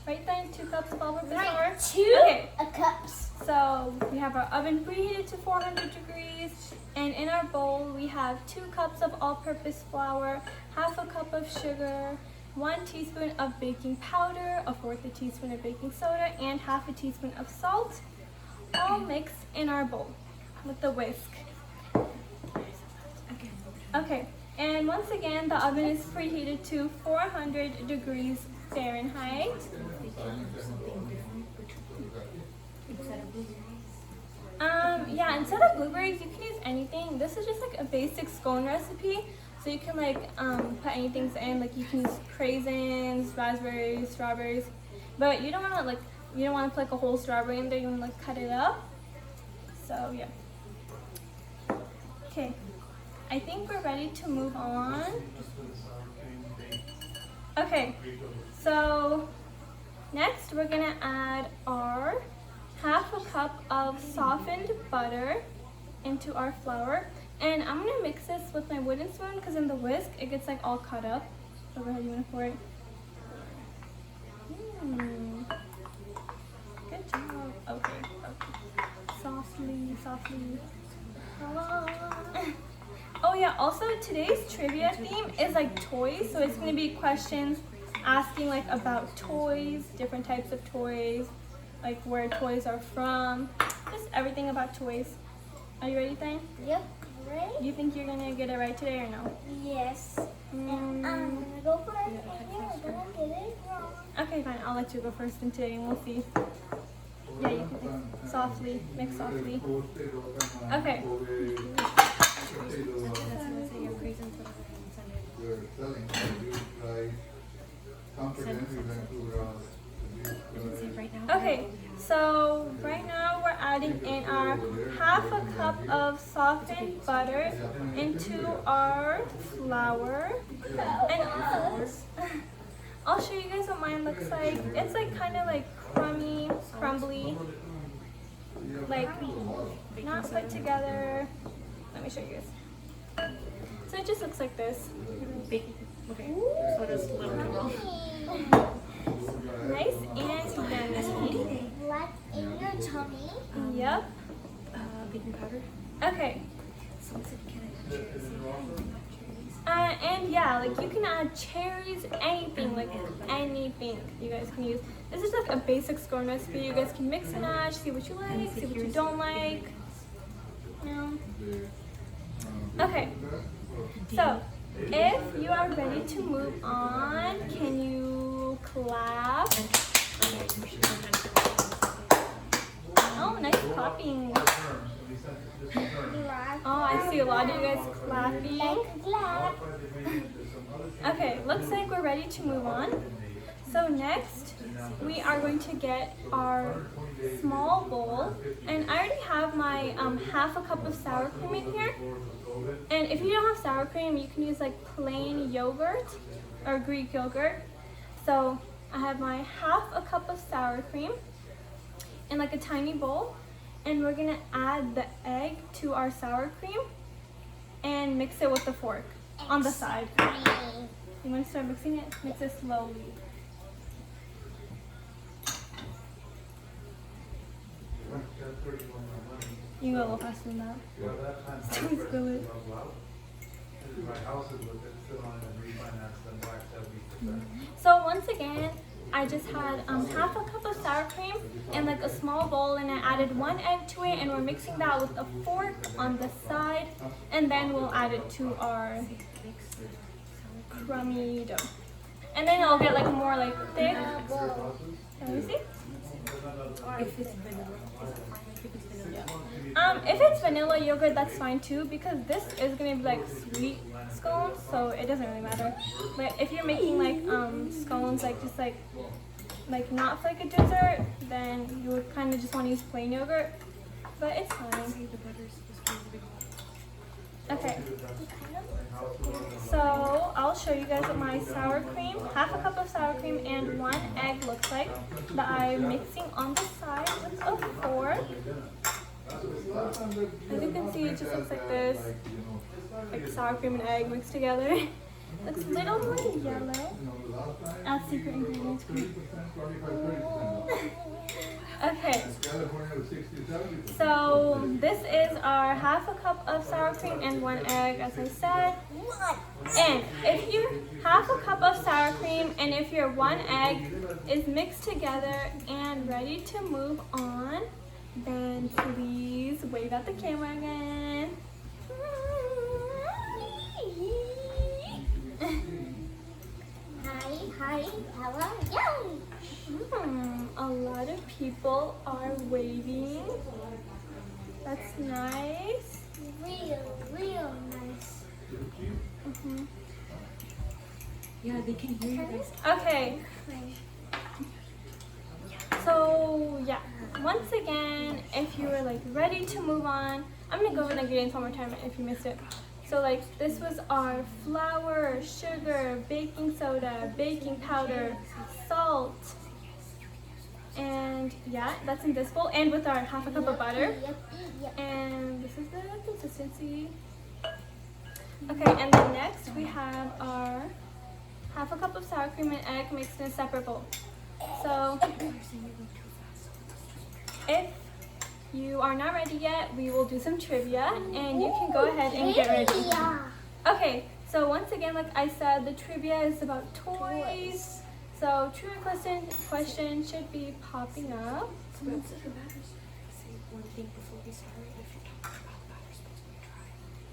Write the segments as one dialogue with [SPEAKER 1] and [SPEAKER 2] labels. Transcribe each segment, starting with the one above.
[SPEAKER 1] Right then, 2 cups of all-purpose flour.
[SPEAKER 2] Right, 2 cups.
[SPEAKER 1] So we have our oven preheated to 400 degrees, and in our bowl we have 2 cups of all-purpose flour, half a cup of sugar, 1 teaspoon of baking powder, 1/4 teaspoon of baking soda, and half a teaspoon of salt, all mixed in our bowl with the whisk. Okay, and once again the oven is preheated to 400 degrees Fahrenheit. Yeah, instead of blueberries, you can use anything. This is just like a basic scone recipe, so you can like put anything in. Like you can use craisins, raspberries, strawberries, but you don't want to put like a whole strawberry in there. You want to like cut it up. So yeah. Okay, I think we're ready to move on. Okay, so next we're gonna add our half a cup of softened butter into our flour, and I'm gonna mix this with my wooden spoon because in the whisk it gets like all cut up. So go ahead, you wanna pour it? Good job. Okay. Softly. Oh yeah, also today's trivia theme is like toys, so it's gonna be questions asking like about toys, different types of toys, like where toys are from, just everything about toys. Are you ready, Thane?
[SPEAKER 2] Yep, ready?
[SPEAKER 1] You think you're gonna get it right today or no?
[SPEAKER 2] Yes. And I'm gonna go first, and you're gonna get it wrong.
[SPEAKER 1] Okay, fine. I'll let you go first and today, and we'll see. Yeah, you can mix softly. Mix softly. Okay. Okay, so right now we're adding in our half a cup of softened butter into our flour. And I'll show you guys what mine looks like. It's like kind of like crumbly, like not put together. Let me show you guys. So it just looks like this.
[SPEAKER 3] Okay, so just a little bit wrong.
[SPEAKER 1] Nice and yummy.
[SPEAKER 2] Like in your tummy.
[SPEAKER 1] Yep.
[SPEAKER 3] Baking powder.
[SPEAKER 1] Okay. And yeah, like you can add cherries, anything, like anything you guys can use. This is like a basic scone recipe. You guys can mix and match, see what you like, see what you don't like. Okay. So if you are ready to move on, can you clap? Oh, nice clapping. Oh, I see a lot of you guys clapping. Okay, looks like we're ready to move on. So next, we are going to get our small bowl. And I already have my half a cup of sour cream in here. And if you don't have sour cream, you can use like plain yogurt or Greek yogurt. So I have my half a cup of sour cream in like a tiny bowl. And we're gonna add the egg to our sour cream and mix it with the fork on the side. You wanna start mixing it? Mix it slowly. You can go a little faster than that. Don't spill it. So once again, I just had half a cup of sour cream and like a small bowl, and I added 1 egg to it, and we're mixing that with a fork on the side, and then we'll add it to our crummy dough. And then it'll get like more like thick. Can you see? If it's vanilla yogurt, that's fine too, because this is gonna be like sweet scones, so it doesn't really matter. But if you're making like scones like just like not for like a dessert, then you would kind of just want to use plain yogurt. But it's fine. Okay. So I'll show you guys what my sour cream, half a cup of sour cream and 1 egg looks like that I'm mixing on the side with a fork. As you can see, it just looks like this, like sour cream and egg mixed together. Looks a little more yellow. Add secret ingredients. Okay. So this is our half a cup of sour cream and 1 egg, as I said. And if your half a cup of sour cream and if your 1 egg is mixed together and ready to move on, then please wave at the camera again.
[SPEAKER 2] Hi, how are you?
[SPEAKER 1] A lot of people are waving. That's nice.
[SPEAKER 2] Real nice.
[SPEAKER 3] Yeah, they can hear you guys.
[SPEAKER 1] Okay. So yeah, once again, if you were like ready to move on, I'm gonna go over the ingredients one more time if you missed it. So like this was our flour, sugar, baking soda, baking powder, salt, and yeah, that's in this bowl, and with our half a cup of butter. And this is the consistency. Okay, and then next we have our half a cup of sour cream and egg mixed in a separate bowl. So if you are not ready yet, we will do some trivia, and you can go ahead and get ready. Okay, so once again, like I said, the trivia is about toys. So trivia question should be popping up.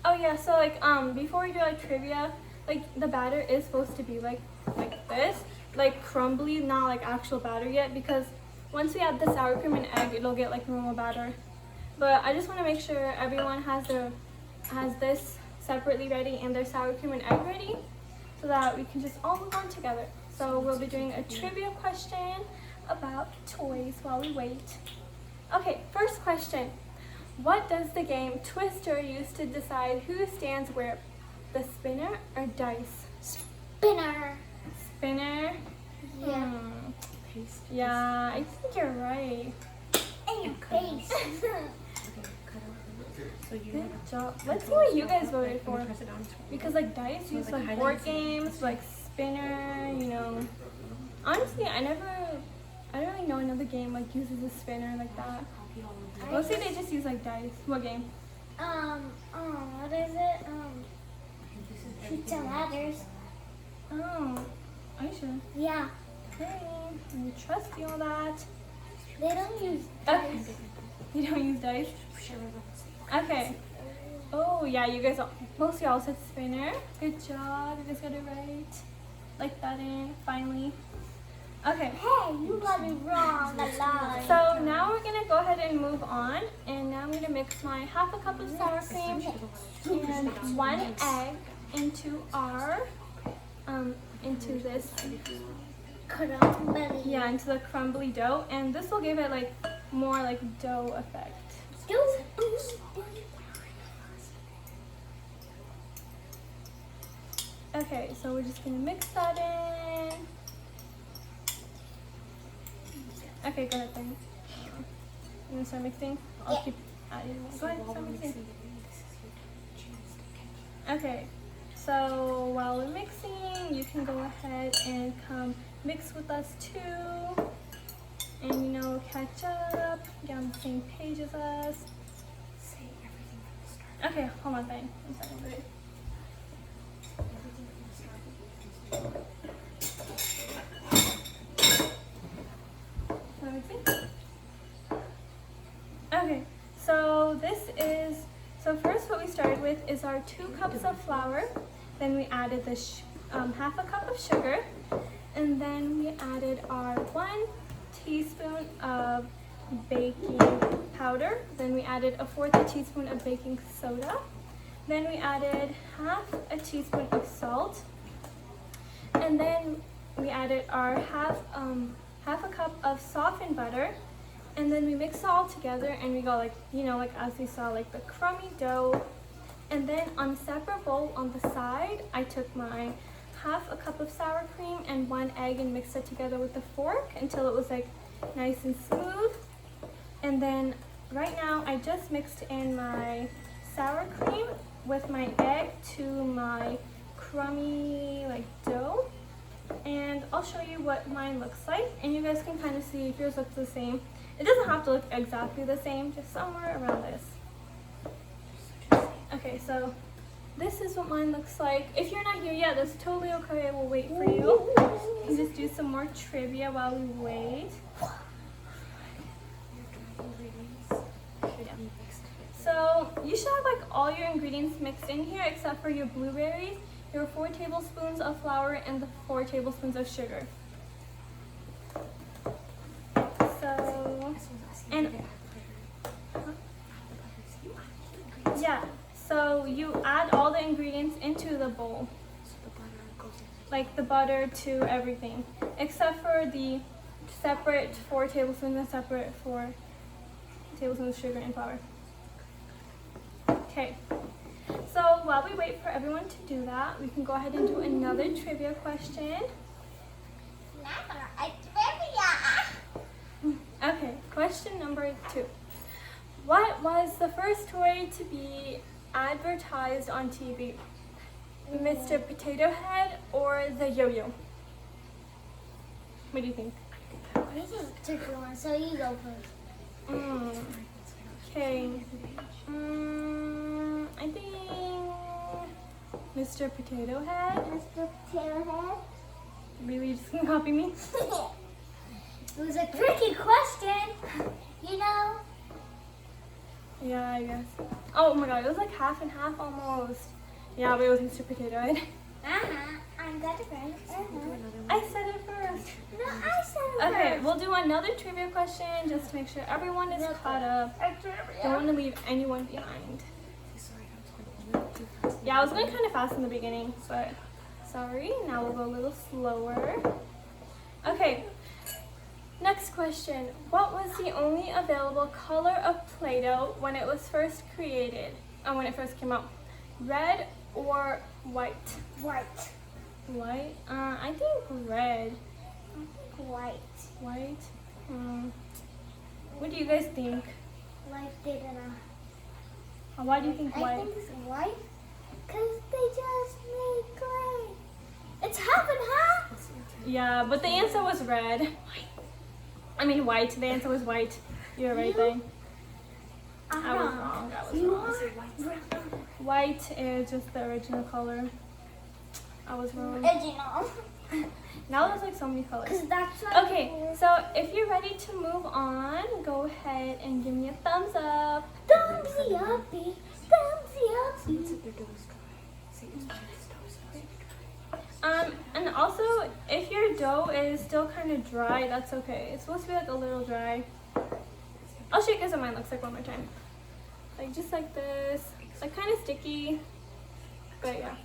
[SPEAKER 1] Oh yeah, so like before we do like trivia, like the batter is supposed to be like this, like crumbly, not like actual batter yet, because once we add the sour cream and egg, it'll get like normal batter. But I just want to make sure everyone has this separately ready and their sour cream and egg ready, so that we can just all move on together. So we'll be doing a trivia question about toys while we wait. Okay, first question. What does the game Twister use to decide who stands where? The spinner or dice?
[SPEAKER 2] Spinner.
[SPEAKER 1] Spinner?
[SPEAKER 2] Yeah.
[SPEAKER 1] Yeah, I think you're right.
[SPEAKER 2] And paste.
[SPEAKER 1] Good job. Let's see what you guys voted for. Because like dice use like board games, like spinner, you know. Honestly, I don't really know another game like uses a spinner like that. Mostly they just use like dice. What game?
[SPEAKER 2] What is it? Pizza ladders.
[SPEAKER 1] Oh, are you sure?
[SPEAKER 2] Yeah.
[SPEAKER 1] Okay, I trust you on that.
[SPEAKER 2] They don't use
[SPEAKER 1] Okay.
[SPEAKER 2] dice.
[SPEAKER 1] You don't use dice? Okay. Oh yeah, you guys mostly all said spinner. Good job, you guys got it right. Like that in, finally. Okay.
[SPEAKER 2] Hey, you got it wrong a lot.
[SPEAKER 1] So now we're gonna go ahead and move on, and now I'm gonna mix my half a cup of sour cream and 1 egg into our into this
[SPEAKER 2] Crumbly.
[SPEAKER 1] yeah, into the crumbly dough, and this will give it like more like dough effect. Okay, so we're just gonna mix that in. Okay, go ahead then. You wanna start mixing? I'll keep adding. Go ahead, start mixing. Okay, so while we're mixing, you can go ahead and come mix with us too. And you know, catch up, get on the same page as us. Okay, hold on, fine. I'm sorry. Okay, so first what we started with is our 2 cups of flour. Then we added the half a cup of sugar, and then we added our 1 teaspoon of baking powder. Then we added a 1/4 teaspoon of baking soda. Then we added half a teaspoon of salt, and then we added our half a cup of softened butter. And then we mix it all together, and we got like, you know, like as we saw, like the crummy dough. And then on a separate bowl on the side, I took my half a cup of sour cream and 1 egg and mixed it together with a fork until it was like nice and smooth. And then right now I just mixed in my sour cream with my egg to my crummy like dough. And I'll show you what mine looks like, and you guys can kind of see if yours looks the same. It doesn't have to look exactly the same, just somewhere around this. Okay, so this is what mine looks like. If you're not here yet, that's totally okay. We'll wait for you. We can just do some more trivia while we wait. So you should have like all your ingredients mixed in here except for your blueberries, your 4 tablespoons of flour, and the 4 tablespoons of sugar. So, and yeah, so you add all the ingredients into the bowl, like the butter to everything, except for the separate 4 tablespoons and separate 4 tablespoons of sugar and flour. Okay, so while we wait for everyone to do that, we can go ahead and do another trivia question. Okay, question number 2. What was the first toy to be advertised on TV? Mr. Potato Head or the yo-yo? What do you think?
[SPEAKER 2] This is a tricky one, so you go first.
[SPEAKER 1] Okay. I think Mr. Potato Head.
[SPEAKER 2] Mr. Potato Head.
[SPEAKER 1] Really, you just gonna copy me?
[SPEAKER 2] It was a tricky question, you know.
[SPEAKER 1] Yeah, I guess. Oh my god, it was like half and half almost. Yeah, but it was Mr. Potato Head.
[SPEAKER 2] I got it right.
[SPEAKER 1] I said it first.
[SPEAKER 2] No, I said it
[SPEAKER 1] Okay,
[SPEAKER 2] first.
[SPEAKER 1] we'll do another trivia question just to make sure everyone is caught up. Don't want to leave anyone behind. Yeah, I was going kind of fast in the beginning, but sorry. Now we'll go a little slower. Okay, next question. What was the only available color of Play-Doh when it was first created? When it first came out? Red or white?
[SPEAKER 2] White.
[SPEAKER 1] White? I think red.
[SPEAKER 2] White.
[SPEAKER 1] White? What do you guys think?
[SPEAKER 2] White didn't know.
[SPEAKER 1] Why do you think
[SPEAKER 2] I
[SPEAKER 1] white?
[SPEAKER 2] think it's white because they just made gray. It's half and half.
[SPEAKER 1] Yeah, but the answer was red. I mean white. The answer was white. You're right then. I was wrong. I was
[SPEAKER 2] You
[SPEAKER 1] wrong.
[SPEAKER 2] are
[SPEAKER 1] White is just the original color. I was wrong.
[SPEAKER 2] original.
[SPEAKER 1] Now there's like so many colors.
[SPEAKER 2] Because that's what.
[SPEAKER 1] Okay, so if you're ready to move on, go ahead and give me a thumbs up.
[SPEAKER 2] Thumbsy uppy. Thumbsy uppy.
[SPEAKER 1] And also, if your dough is still kind of dry, that's okay. It's supposed to be like a little dry. I'll show you guys what mine looks like one more time. Like just like this, like kind of sticky, but yeah.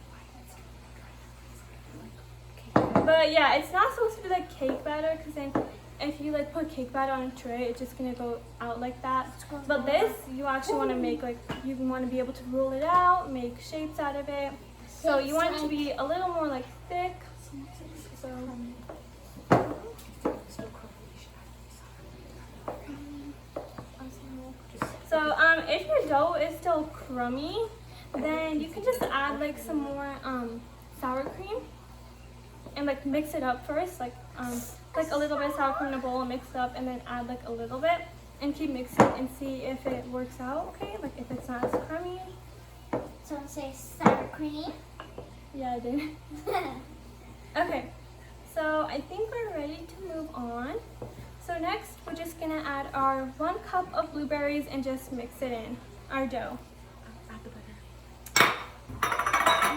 [SPEAKER 1] But yeah, it's not supposed to be like cake batter, because then if you like put cake batter on a tray, it's just gonna go out like that. But this, you actually want to make like, you want to be able to roll it out, make shapes out of it. So you want it to be a little more like thick. So if your dough is still crummy, then you can just add like some more sour cream and like mix it up first, like a little bit of sour cream in a bowl and mix it up, and then add like a little bit and keep mixing and see if it works out okay, like if it's not as crummy.
[SPEAKER 2] So say sour cream.
[SPEAKER 1] Yeah, I did. Okay, so I think we're ready to move on. So next, we're just gonna add our 1 cup of blueberries and just mix it in our dough.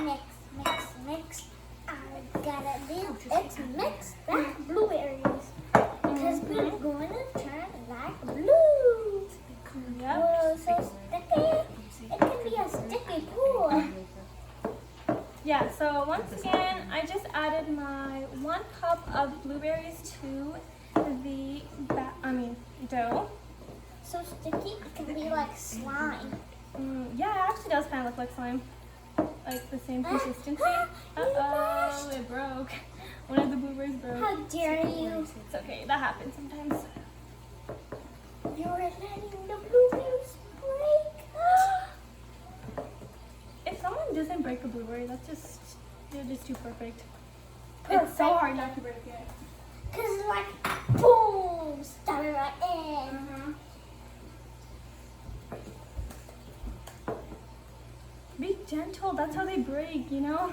[SPEAKER 2] Mix, mix, mix. I gotta do it's mix that blueberries. Because we're going to turn like blue.
[SPEAKER 1] Yep.
[SPEAKER 2] Whoa, so sticky. It can be a sticky pool.
[SPEAKER 1] Yeah, so once again, I just added my 1 cup of blueberries to the dough.
[SPEAKER 2] So sticky, it can be like slime.
[SPEAKER 1] Yeah, it actually does kind of look like slime. Like the same consistency. Uh-oh, it broke. One of the blueberries broke.
[SPEAKER 2] How dare you?
[SPEAKER 1] It's okay, that happens sometimes.
[SPEAKER 2] You're letting the blueberries break.
[SPEAKER 1] If someone doesn't break a blueberry, they're just too perfect. It's so hard not to break it.
[SPEAKER 2] Because it's like, boom, stab it right in.
[SPEAKER 1] Be gentle. That's how they break, you know?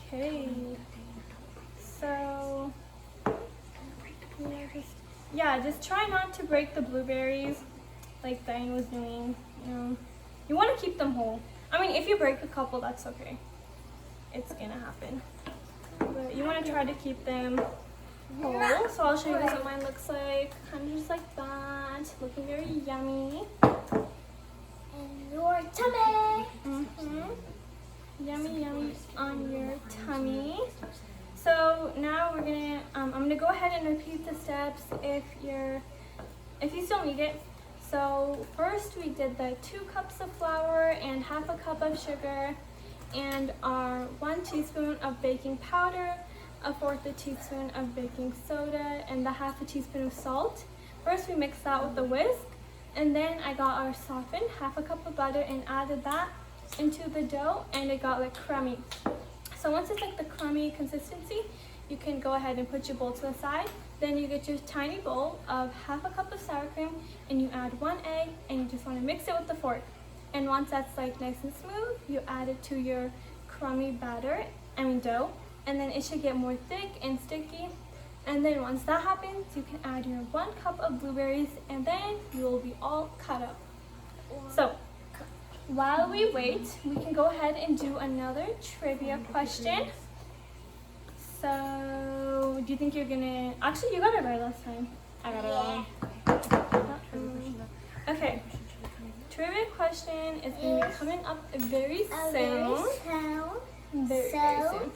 [SPEAKER 1] Okay. So, just try not to break the blueberries like Diane was doing. You know, you want to keep them whole. I mean, if you break a couple, that's okay. It's gonna happen. But you want to try to keep them whole. So I'll show you guys what mine looks like. Kind of just like that. Looking very yummy.
[SPEAKER 2] And your tummy.
[SPEAKER 1] Yummy, yummy on your tummy. So now we're gonna, I'm gonna go ahead and repeat the steps if you still need it. So first we did the 2 cups of flour and half a cup of sugar and our 1 teaspoon of baking powder, a 1/4 teaspoon of baking soda, and the 1/2 teaspoon of salt. First we mixed that with the whisk, and then I got our softened 1/2 cup of butter and added that into the dough, and it got like crummy. So once it's like the crummy consistency, you can go ahead and put your bowl to the side. Then you get your tiny bowl of 1/2 cup of sour cream, and you add 1 egg, and you just want to mix it with the fork. And once that's like nice and smooth, you add it to your crummy dough, and then it should get more thick and sticky. And then once that happens, you can add your 1 cup of blueberries, and then you will be all cut up. So while we wait, we can go ahead and do another trivia question. So, do you think you're gonna, actually you got it right last time. I got it wrong. Okay, trivia question is gonna be coming up very soon. Very soon.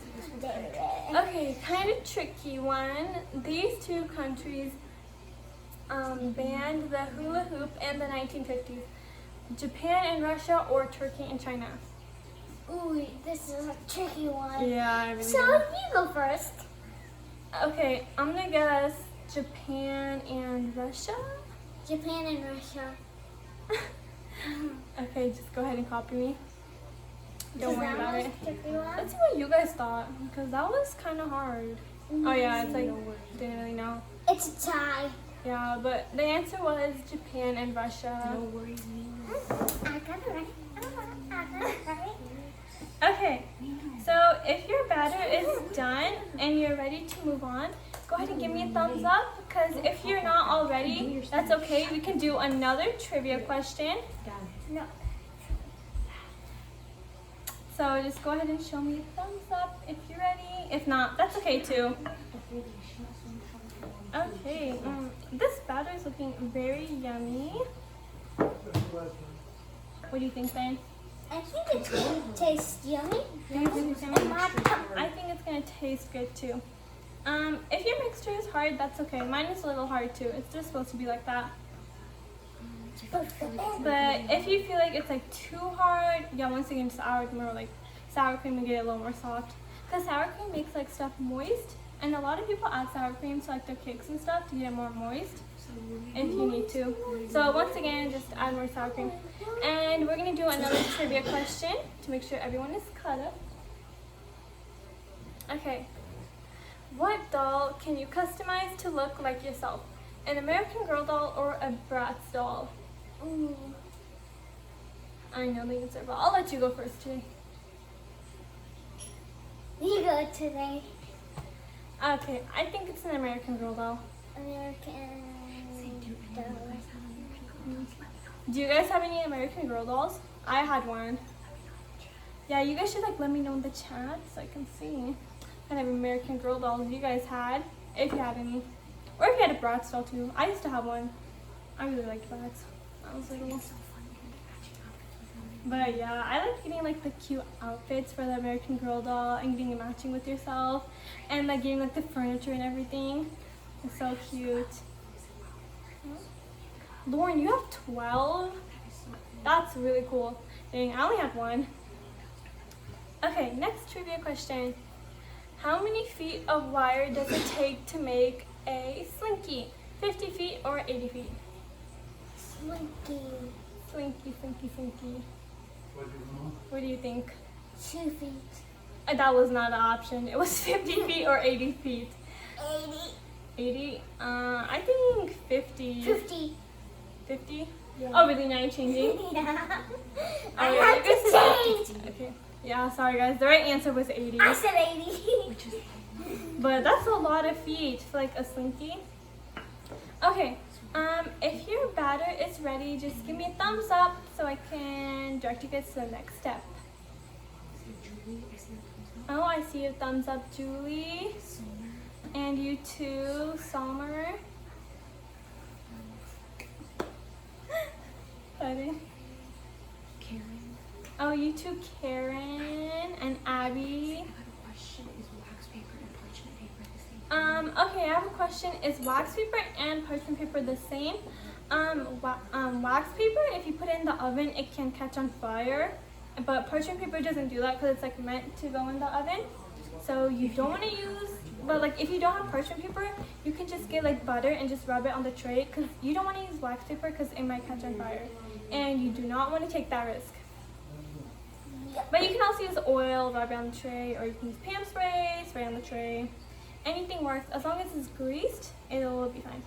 [SPEAKER 1] Okay, kind of tricky one. These 2 countries banned the hula hoop in the 1950s. Japan and Russia, or Turkey and China?
[SPEAKER 2] Ooh, this is a tricky one.
[SPEAKER 1] Yeah,
[SPEAKER 2] So you go first.
[SPEAKER 1] Okay, I'm gonna guess Japan and Russia.
[SPEAKER 2] Japan and Russia.
[SPEAKER 1] Okay, just go ahead and copy me. Don't worry about it.
[SPEAKER 2] Tricky one.
[SPEAKER 1] Let's see what you guys thought, because that was kind of hard. Oh yeah, it's like, didn't really know.
[SPEAKER 2] It's a tie.
[SPEAKER 1] Yeah, but the answer was Japan and Russia.
[SPEAKER 3] No worries,
[SPEAKER 2] I got it right. I got it right.
[SPEAKER 1] Okay, so if your batter is done and you're ready to move on, go ahead and give me a thumbs up, because if you're not already, that's okay. We can do another trivia question.
[SPEAKER 2] No.
[SPEAKER 1] So just go ahead and show me a thumbs up if you're ready. If not, that's okay too. Okay, this batter is looking very yummy. What do you think, Ben?
[SPEAKER 2] I think it tastes yummy.
[SPEAKER 1] Do you think it's yummy? I think it's gonna taste good too. If your mixture is hard, that's okay. Mine is a little hard too. It's just supposed to be like that. But if you feel like it's like too hard, yeah, once again, just add more like sour cream to get it a little more soft. Because sour cream makes like stuff moist, and a lot of people add sour cream to like their cakes and stuff to get it more moist. If you need to. So once again, just add more sour cream. And we're gonna do another trivia question to make sure everyone is caught up. Okay. What doll can you customize to look like yourself? An American Girl doll or a Bratz doll?
[SPEAKER 2] Ooh.
[SPEAKER 1] I know the answer, but I'll let you go first today.
[SPEAKER 2] You go today.
[SPEAKER 1] Okay, I think it's an American Girl doll.
[SPEAKER 2] American doll.
[SPEAKER 1] Do you guys have any American Girl dolls? I had one. Yeah, you guys should like let me know in the chat so I can see what kind of American Girl dolls you guys had, if you had any. Or if you had a Bratz doll too. I used to have one. I really liked Bratz. I was little. But yeah, I like getting like the cute outfits for the American Girl doll and getting it matching with yourself, and like getting like the furniture and everything. It's so cute. Lauren, you have 12? That's really cool. Dang, I only had one. Okay, next trivia question. How many feet of wire does it take to make a slinky? 50 feet or 80 feet?
[SPEAKER 2] Slinky.
[SPEAKER 1] Slinky, slinky, slinky. What do you think?
[SPEAKER 2] 2 feet.
[SPEAKER 1] That was not an option. It was 50 feet or 80 feet.
[SPEAKER 2] 80.
[SPEAKER 1] 80? I think 50.
[SPEAKER 2] 50.
[SPEAKER 1] 50?
[SPEAKER 2] Yeah.
[SPEAKER 1] Oh, really? Now you're changing?
[SPEAKER 2] Yeah. I
[SPEAKER 1] Oh,
[SPEAKER 2] have to change.
[SPEAKER 1] Okay. Yeah, sorry guys. The right answer was 80.
[SPEAKER 2] I said 80.
[SPEAKER 3] Which is
[SPEAKER 1] But that's a lot of feet for like a slinky. Okay. If your batter is ready, just give me a thumbs up so I can direct you guys to the next step. Oh, I see your thumbs up, Julie. And you too, Summer. Pardon?
[SPEAKER 3] Karen.
[SPEAKER 1] Oh, you too, Karen and Abby.
[SPEAKER 3] I have a question. Is wax paper and parchment paper the same?
[SPEAKER 1] Okay, I have a question. Is wax paper and parchment paper the same? Wax paper, if you put it in the oven, it can catch on fire. But parchment paper doesn't do that because it's like meant to go in the oven. So you don't want to use, but like if you don't have parchment paper, you can just get like butter and just rub it on the tray because you don't want to use wax paper because it might catch on fire. And you do not want to take that risk. But you can also use oil, rub it on the tray, or you can use Pam spray, spray on the tray. Anything works. As long as it's greased, it'll be fine.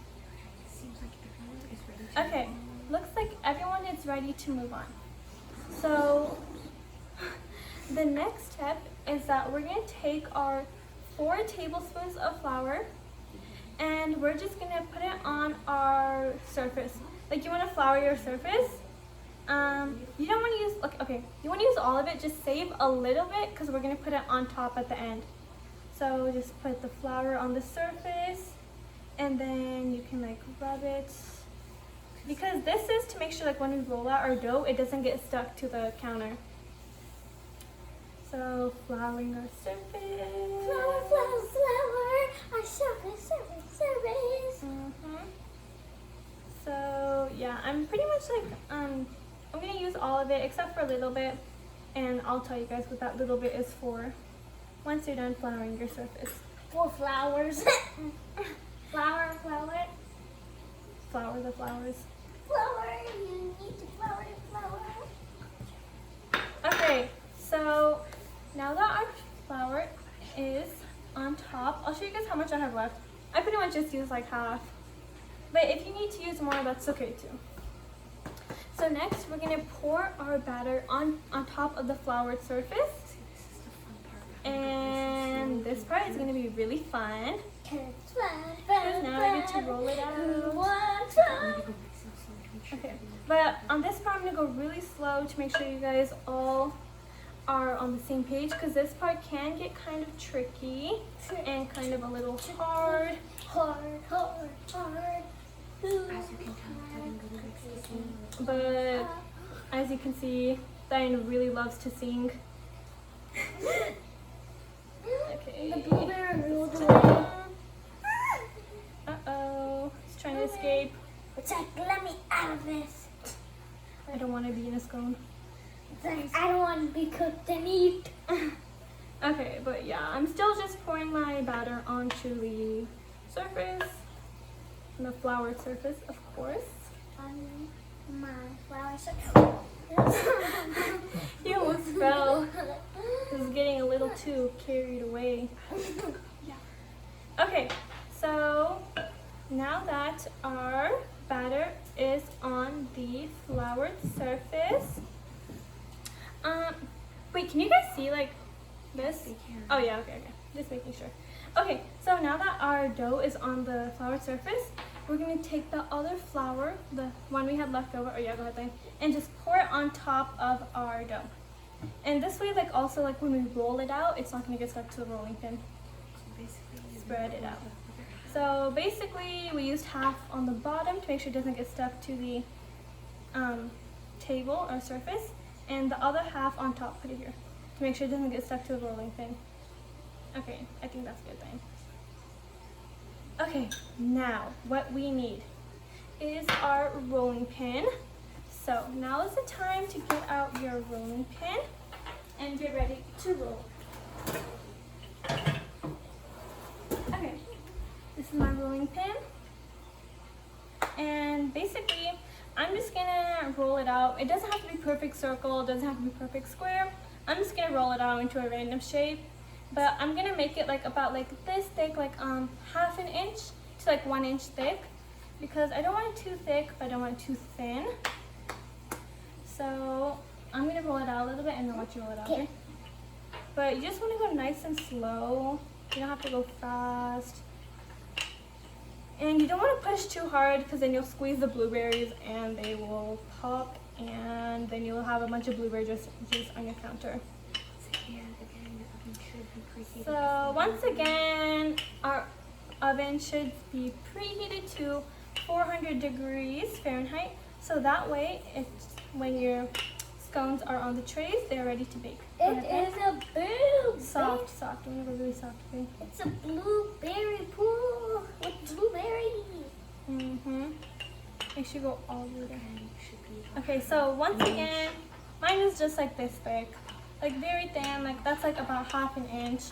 [SPEAKER 3] Seems like everyone is ready to
[SPEAKER 1] Okay, looks like everyone is ready to move on. So the next step is that we're going to take our 4 tablespoons of flour and we're just going to put it on our surface. Like you want to flour your surface. You don't want to use, okay, you want to use all of it, just save a little bit because we're going to put it on top at the end. So just put the flour on the surface and then you can like rub it. Because this is to make sure like when we roll out our dough, it doesn't get stuck to the counter. So flouring our surface.
[SPEAKER 2] Flour, flour, flour. Our surface, surface, surface.
[SPEAKER 1] So yeah, I'm pretty much like I'm gonna use all of it except for a little bit, and I'll tell you guys what that little bit is for once you're done flouring your surface.
[SPEAKER 2] 4 flowers. Flour, flour.
[SPEAKER 1] Flour the flowers.
[SPEAKER 2] Flour, you need to flour, flour.
[SPEAKER 1] Okay, so now that our flour is on top, I'll show you guys how much I have left. I pretty much just use like half. But if you need to use more, that's okay too. So next, we're gonna pour our batter on top of the floured surface.
[SPEAKER 3] This is the fun part.
[SPEAKER 1] And this part is gonna be really fun.
[SPEAKER 2] It's fun,
[SPEAKER 1] Because now I get to roll it out.
[SPEAKER 2] Fun.
[SPEAKER 1] Okay, but on this part, I'm gonna go really slow to make sure you guys all are on the same page because this part can get kind of tricky and kind of a little hard.
[SPEAKER 2] Hard, hard, hard.
[SPEAKER 3] As you can tell, Diane really likes to sing.
[SPEAKER 1] But as you can see, Diane really loves to sing. Okay.
[SPEAKER 2] The blueberry rolled away.
[SPEAKER 1] Uh-oh, he's trying to escape.
[SPEAKER 2] It's like, let me out of this.
[SPEAKER 1] I don't want to be in a scone.
[SPEAKER 2] It's like, I don't want to be cooked and eat.
[SPEAKER 1] Okay, but yeah, I'm still just pouring my batter onto the surface. And the floured surface, of course.
[SPEAKER 2] On my flour surface.
[SPEAKER 1] He almost fell. He was getting a little too carried away. Okay, so now that our batter is on the floured surface, wait, can you guys see like this? Oh yeah, okay, just making sure. Okay, so now that our dough is on the floured surface, we're gonna take the other flour, the one we had left over, oh yeah, go ahead, Lane, and just pour it on top of our dough. And this way, like also like when we roll it out, it's not gonna get stuck to the rolling pin. Spread it out. So basically, we used half on the bottom to make sure it doesn't get stuck to the table or surface, and the other half on top, put it here, to make sure it doesn't get stuck to the rolling pin. Okay, I think that's good then. Okay, now what we need is our rolling pin. So now is the time to get out your rolling pin and get ready to roll. Okay, this is my rolling pin. And basically, I'm just gonna roll it out. It doesn't have to be perfect circle, it doesn't have to be perfect square. I'm just gonna roll it out into a random shape, but I'm gonna make it like about like this thick, like half an inch to like 1 inch thick, because I don't want it too thick, but I don't want it too thin. So I'm gonna roll it out a little bit and then let you roll it out. Okay? But you just want to go nice and slow. You don't have to go fast. And you don't want to push too hard, because then you'll squeeze the blueberries and they will pop, and then you'll have a bunch of blueberry juice on your counter. So once again, our oven should be preheated to 400 degrees Fahrenheit. So that way, when your scones are on the trays, they're ready to bake.
[SPEAKER 2] It is a blueberry.
[SPEAKER 1] Soft. I'm gonna go really soft. Okay?
[SPEAKER 2] It's a blueberry pool with blueberries.
[SPEAKER 1] It should go all the way down. Okay, so once again, mine is just like this thick, like very thin. Like that's like about half an inch.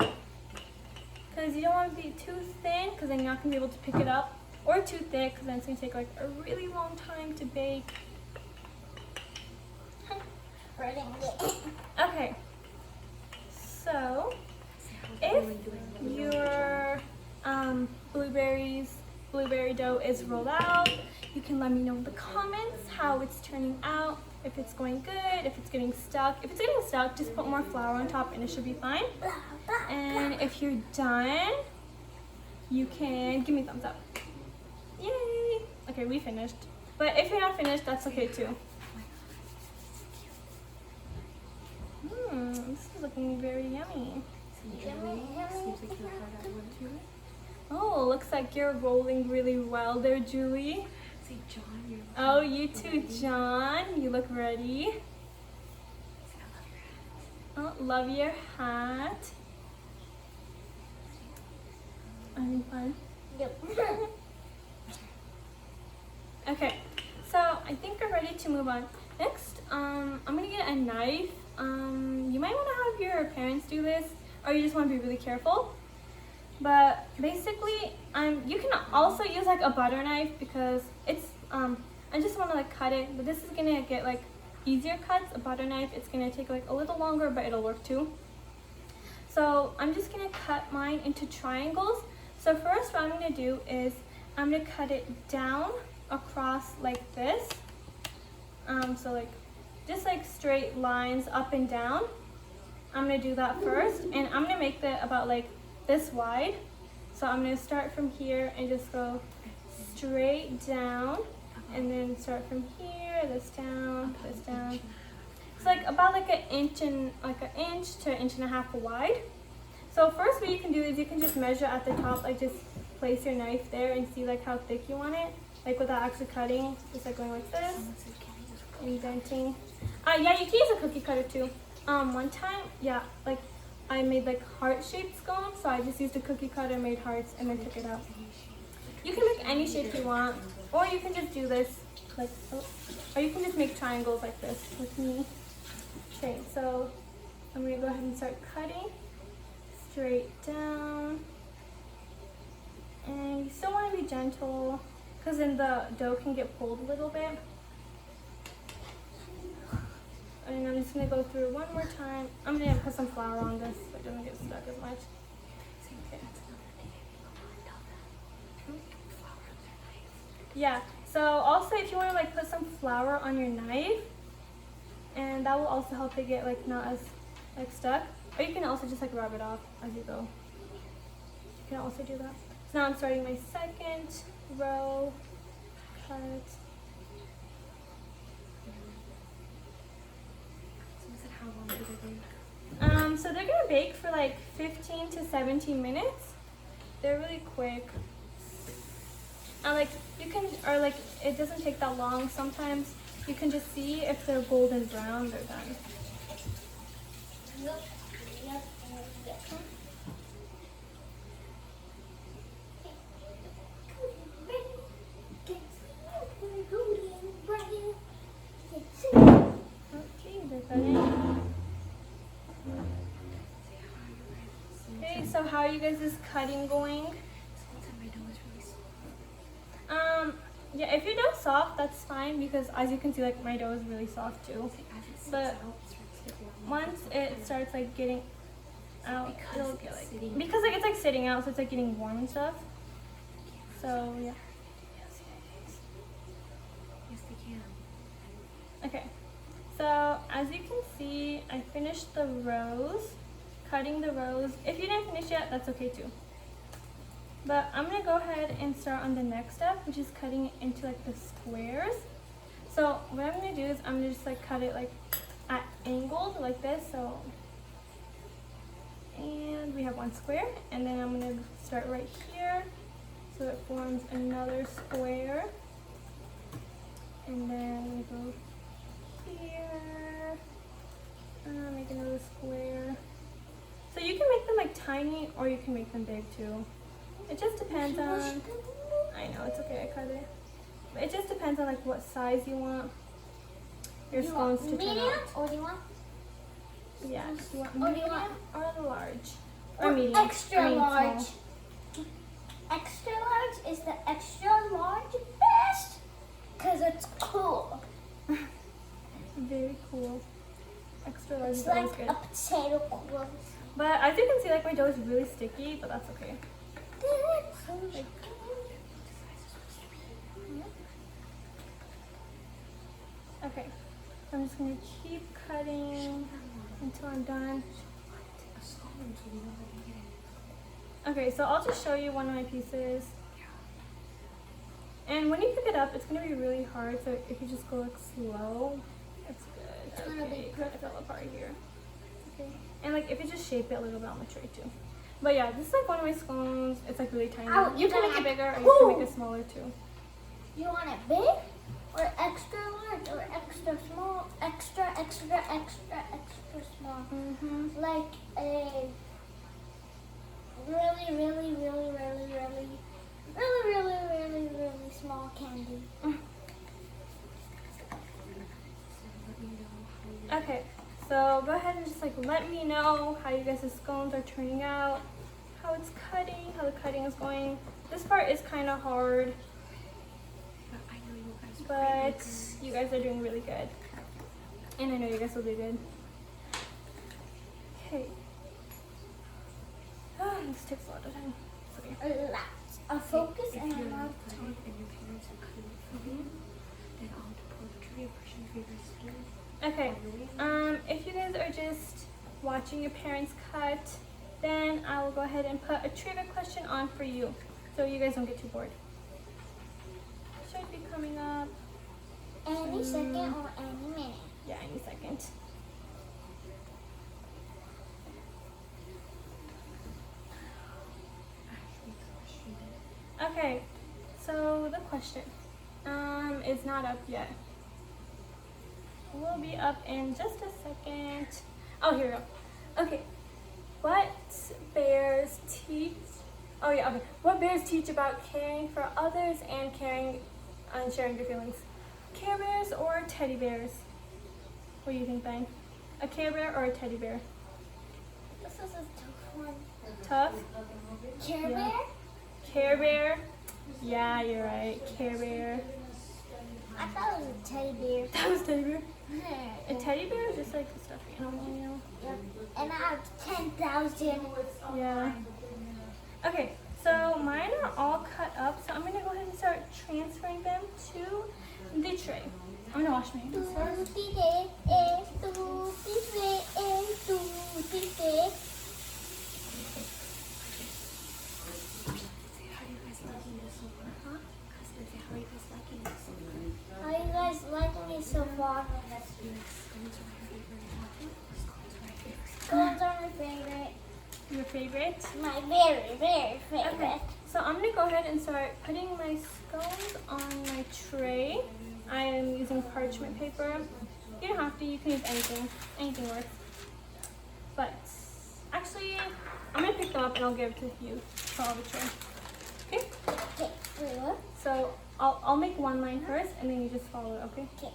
[SPEAKER 1] Because you don't want to be too thin, because then you're not gonna be able to pick it up, or too thick, because then it's gonna take like a really long time to bake. Okay, so if your blueberry dough is rolled out, you can let me know in the comments how it's turning out, if it's going good, if it's getting stuck. If it's getting stuck, just put more flour on top and it should be fine. And if you're done, you can give me a thumbs up. Yay! Okay, we finished. But if you're not finished, that's okay too. This is looking very yummy. Oh, looks like you're rolling really well there, Julie. Oh, you too, John. You look ready. Oh, love your hat. Having fun?
[SPEAKER 2] Yep.
[SPEAKER 1] Okay, so I think we're ready to move on. Next, I'm gonna get a knife. You might want to have your parents do this, or you just want to be really careful. But basically, you can also use like a butter knife, because it's I just want to like cut it, but this is gonna get like easier cuts. A butter knife, it's gonna take like a little longer, but it'll work too. So I'm just gonna cut mine into triangles. So first, what I'm gonna do is I'm gonna cut it down across like this. So like just like straight lines up and down. I'm gonna do that first, and I'm gonna make it about like this wide. So I'm gonna start from here and just go straight down, and then start from here, this down, this down. It's like about like an inch to an inch and a half wide. So first, what you can do is you can just measure at the top, like just place your knife there and see like how thick you want it, like without actually cutting, just like going like this, indenting. Yeah, you can use a cookie cutter too. One time, yeah, like I made like heart-shaped scones, so I just used a cookie cutter, made hearts, and then took it out. You can make any shape you want, or you can just do this, like, or you can just make triangles like this with me. Okay, so I'm gonna go ahead and start cutting straight down, and you still want to be gentle, because then the dough can get pulled a little bit. And I'm just gonna go through one more time. I'm gonna put some flour on this so it doesn't get stuck as much. Okay. Yeah, so also if you wanna like put some flour on your knife, and that will also help it get like not as like stuck. Or you can also just like rub it off as you go. You can also do that. So now I'm starting my second row cut. So they're gonna bake for like 15 to 17 minutes. They're really quick. Like you can, or like it doesn't take that long. Sometimes you can just see if they're golden brown, they're done. Okay, they're cutting. Okay, so how are you guys' cutting going? Yeah, if your dough's soft, that's fine, because as you can see, like my dough is really soft too. But once it starts like getting out,
[SPEAKER 3] Because
[SPEAKER 1] it'll get
[SPEAKER 3] it's
[SPEAKER 1] like
[SPEAKER 3] sitting.
[SPEAKER 1] because like it's like sitting out, so it's like getting warm and stuff. So yeah.
[SPEAKER 3] Yes, they can.
[SPEAKER 1] Okay. So as you can see, I finished the rows, cutting the rows. If you didn't finish yet, that's okay too. But I'm gonna go ahead and start on the next step, which is cutting it into like the squares. So what I'm gonna do is I'm gonna just like cut it like at angled like this. So, and we have one square, and then I'm gonna start right here, so it forms another square, and then we go here, make another square. So you can make them like tiny, or you can make them big too. It just depends on, I know, it's okay, I cut it. But it just depends on like what size you want your scones to turn
[SPEAKER 2] medium
[SPEAKER 1] out.
[SPEAKER 2] or do you want?
[SPEAKER 1] Yeah, do you want
[SPEAKER 2] Or do you
[SPEAKER 1] medium
[SPEAKER 2] want-
[SPEAKER 1] or the large?
[SPEAKER 2] Or
[SPEAKER 1] medium.
[SPEAKER 2] extra
[SPEAKER 1] I mean,
[SPEAKER 2] large?
[SPEAKER 1] small.
[SPEAKER 2] Extra large is the extra large best because it's cool.
[SPEAKER 1] Very cool. Extra large
[SPEAKER 2] It's
[SPEAKER 1] is always
[SPEAKER 2] like
[SPEAKER 1] good.
[SPEAKER 2] a potato quilt.
[SPEAKER 1] But as you can see, like my dough is really sticky, but that's okay. Like, okay, so I'm just gonna keep cutting until I'm done. Okay, so I'll just show you one of my pieces. And when you pick it up, it's gonna be really hard, so if you just go like slow, it's good.
[SPEAKER 2] gonna be
[SPEAKER 1] Okay, it kind of fell apart here. Okay, and like if you just shape it a little bit on the tray too. But yeah, this is like one of my scones. It's like really tiny.
[SPEAKER 2] Oh,
[SPEAKER 1] You can
[SPEAKER 2] you're
[SPEAKER 1] make it
[SPEAKER 2] gonna-
[SPEAKER 1] bigger, or you can
[SPEAKER 2] Ooh.
[SPEAKER 1] make it smaller too.
[SPEAKER 2] You want it big or extra large or extra small? Extra, extra, extra, extra small.
[SPEAKER 1] Mhm.
[SPEAKER 2] Like a really, really, really, really, really, really, really, really, really small candy.
[SPEAKER 1] Okay, so go ahead and just like let me know how you guys' scones are turning out, how it's cutting, how the cutting is going. This part is kind of hard,
[SPEAKER 3] But I know you guys are
[SPEAKER 1] but
[SPEAKER 3] great
[SPEAKER 1] you guys are doing really good. And I know you guys will do good. Okay. This takes a lot of time. Sorry.
[SPEAKER 2] A lot of focus
[SPEAKER 3] If
[SPEAKER 2] and a
[SPEAKER 3] you're
[SPEAKER 2] lot
[SPEAKER 3] not
[SPEAKER 2] of time.
[SPEAKER 3] tired and your parents are cutting it for you, then I'll pull the tree version for you guys to do.
[SPEAKER 1] Okay, if you guys are just watching your parents cut, then I will go ahead and put a trivia question on for you, so you guys don't get too bored. Should be coming up,
[SPEAKER 2] Any second or any minute.
[SPEAKER 1] yeah, any second. Okay, so the question is not up yet. Will be up in just a second. Oh, here we go. Okay, what bears teach? Oh yeah, okay. What bears teach about caring for others and caring and sharing your feelings? Care Bears or teddy bears? What do you think, Ben? A Care Bear or a teddy bear?
[SPEAKER 2] This is a tough one.
[SPEAKER 1] Tough?
[SPEAKER 2] Care
[SPEAKER 1] Yeah.
[SPEAKER 2] Bear?
[SPEAKER 1] Care Bear? Yeah, you're right. Care Bear.
[SPEAKER 2] I thought it was a teddy bear.
[SPEAKER 1] That was teddy bear. A teddy bear is just like a stuffed animal, you know?
[SPEAKER 2] Yep. And I have 10,000.
[SPEAKER 1] Yeah. Okay, so mine are all cut up, so I'm gonna go ahead and start transferring them to the tray. I'm gonna wash my hands first.
[SPEAKER 3] How are you guys liking this so far? Huh? Constance, how are you guys liking this so far?
[SPEAKER 2] How are you guys liking it so far?
[SPEAKER 3] Yes, scones are my favorite. Scones are my favorite.
[SPEAKER 2] Scones are my favorite.
[SPEAKER 1] Your favorite?
[SPEAKER 2] My very, very favorite.
[SPEAKER 1] Okay, so I'm gonna go ahead and start putting my scones on my tray. I am using parchment paper. You don't have to, you can use anything works. But actually, I'm gonna pick them up and I'll give it to you for all the tray. Okay?
[SPEAKER 2] Okay, wait, what?
[SPEAKER 1] So I'll make one line first and then you just follow it, okay?
[SPEAKER 2] Okay.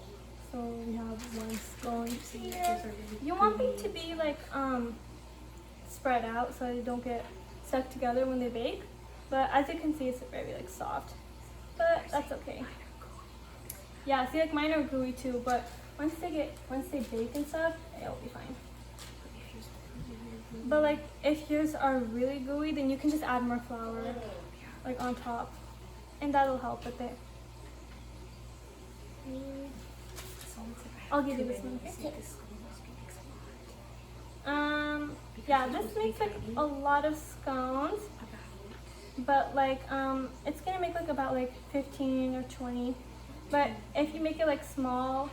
[SPEAKER 1] So we have one scone here. You want them to be like spread out so they don't get stuck together when they bake. But as you can see, it's very like soft. But that's okay. Yeah, see, like mine are gooey too, but once they bake and stuff, it'll be fine. But like if yours are really gooey, then you can just add more flour, like on top, and that'll help with it. I'll give you this one, okay? Yeah, this makes like a lot of scones, but like it's gonna make like about like 15 or 20. But if you make it like small,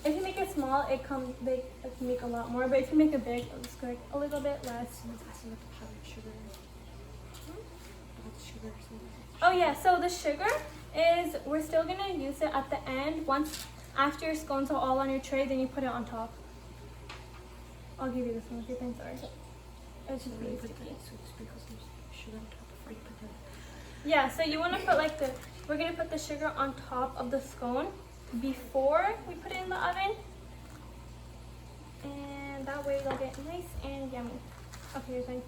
[SPEAKER 1] if you make it small, they like, make a lot more. But if you make it big, it'll just go like a little bit less. Oh yeah, so the sugar is, we're still gonna use it at the end. Once after your scones are all on your tray, then you put it on top. I'll give you this one if you think, sorry. It's just really sticky. Yeah, so you wanna put like we're gonna put the sugar on top of the scone before we put it in the oven. And that way it'll get nice and yummy. Okay, you're fine.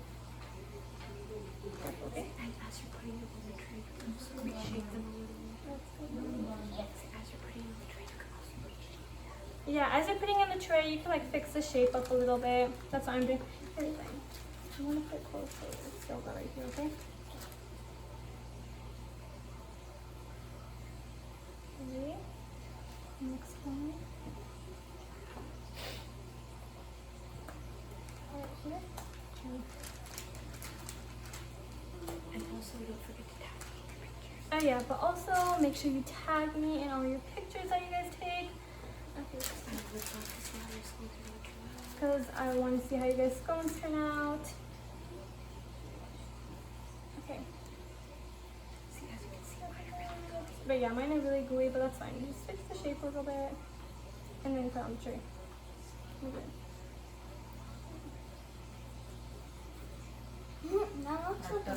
[SPEAKER 1] Okay.
[SPEAKER 3] And as you're putting it on the tray, you can also reshape them a little. Yes, as you're putting it on the tray, you can also reshape them.
[SPEAKER 1] Yeah, as you're putting it in the tray, you can like fix the shape up a little bit. That's what I'm doing. Everything. I want to put it close so it's still got right here, okay? Okay. Next one. Right here. Okay.
[SPEAKER 3] And also, don't forget to tag me in your pictures.
[SPEAKER 1] Oh yeah, but also make sure you tag me in all your pictures that you guys take. Okay. Because I want to see how you guys' scones turn out. Okay.
[SPEAKER 3] See, as you can see, mine are really good.
[SPEAKER 1] But yeah, mine are really gooey, but that's fine. Just fix the shape a little bit and then put it on the tray. We're good.
[SPEAKER 2] That looks like a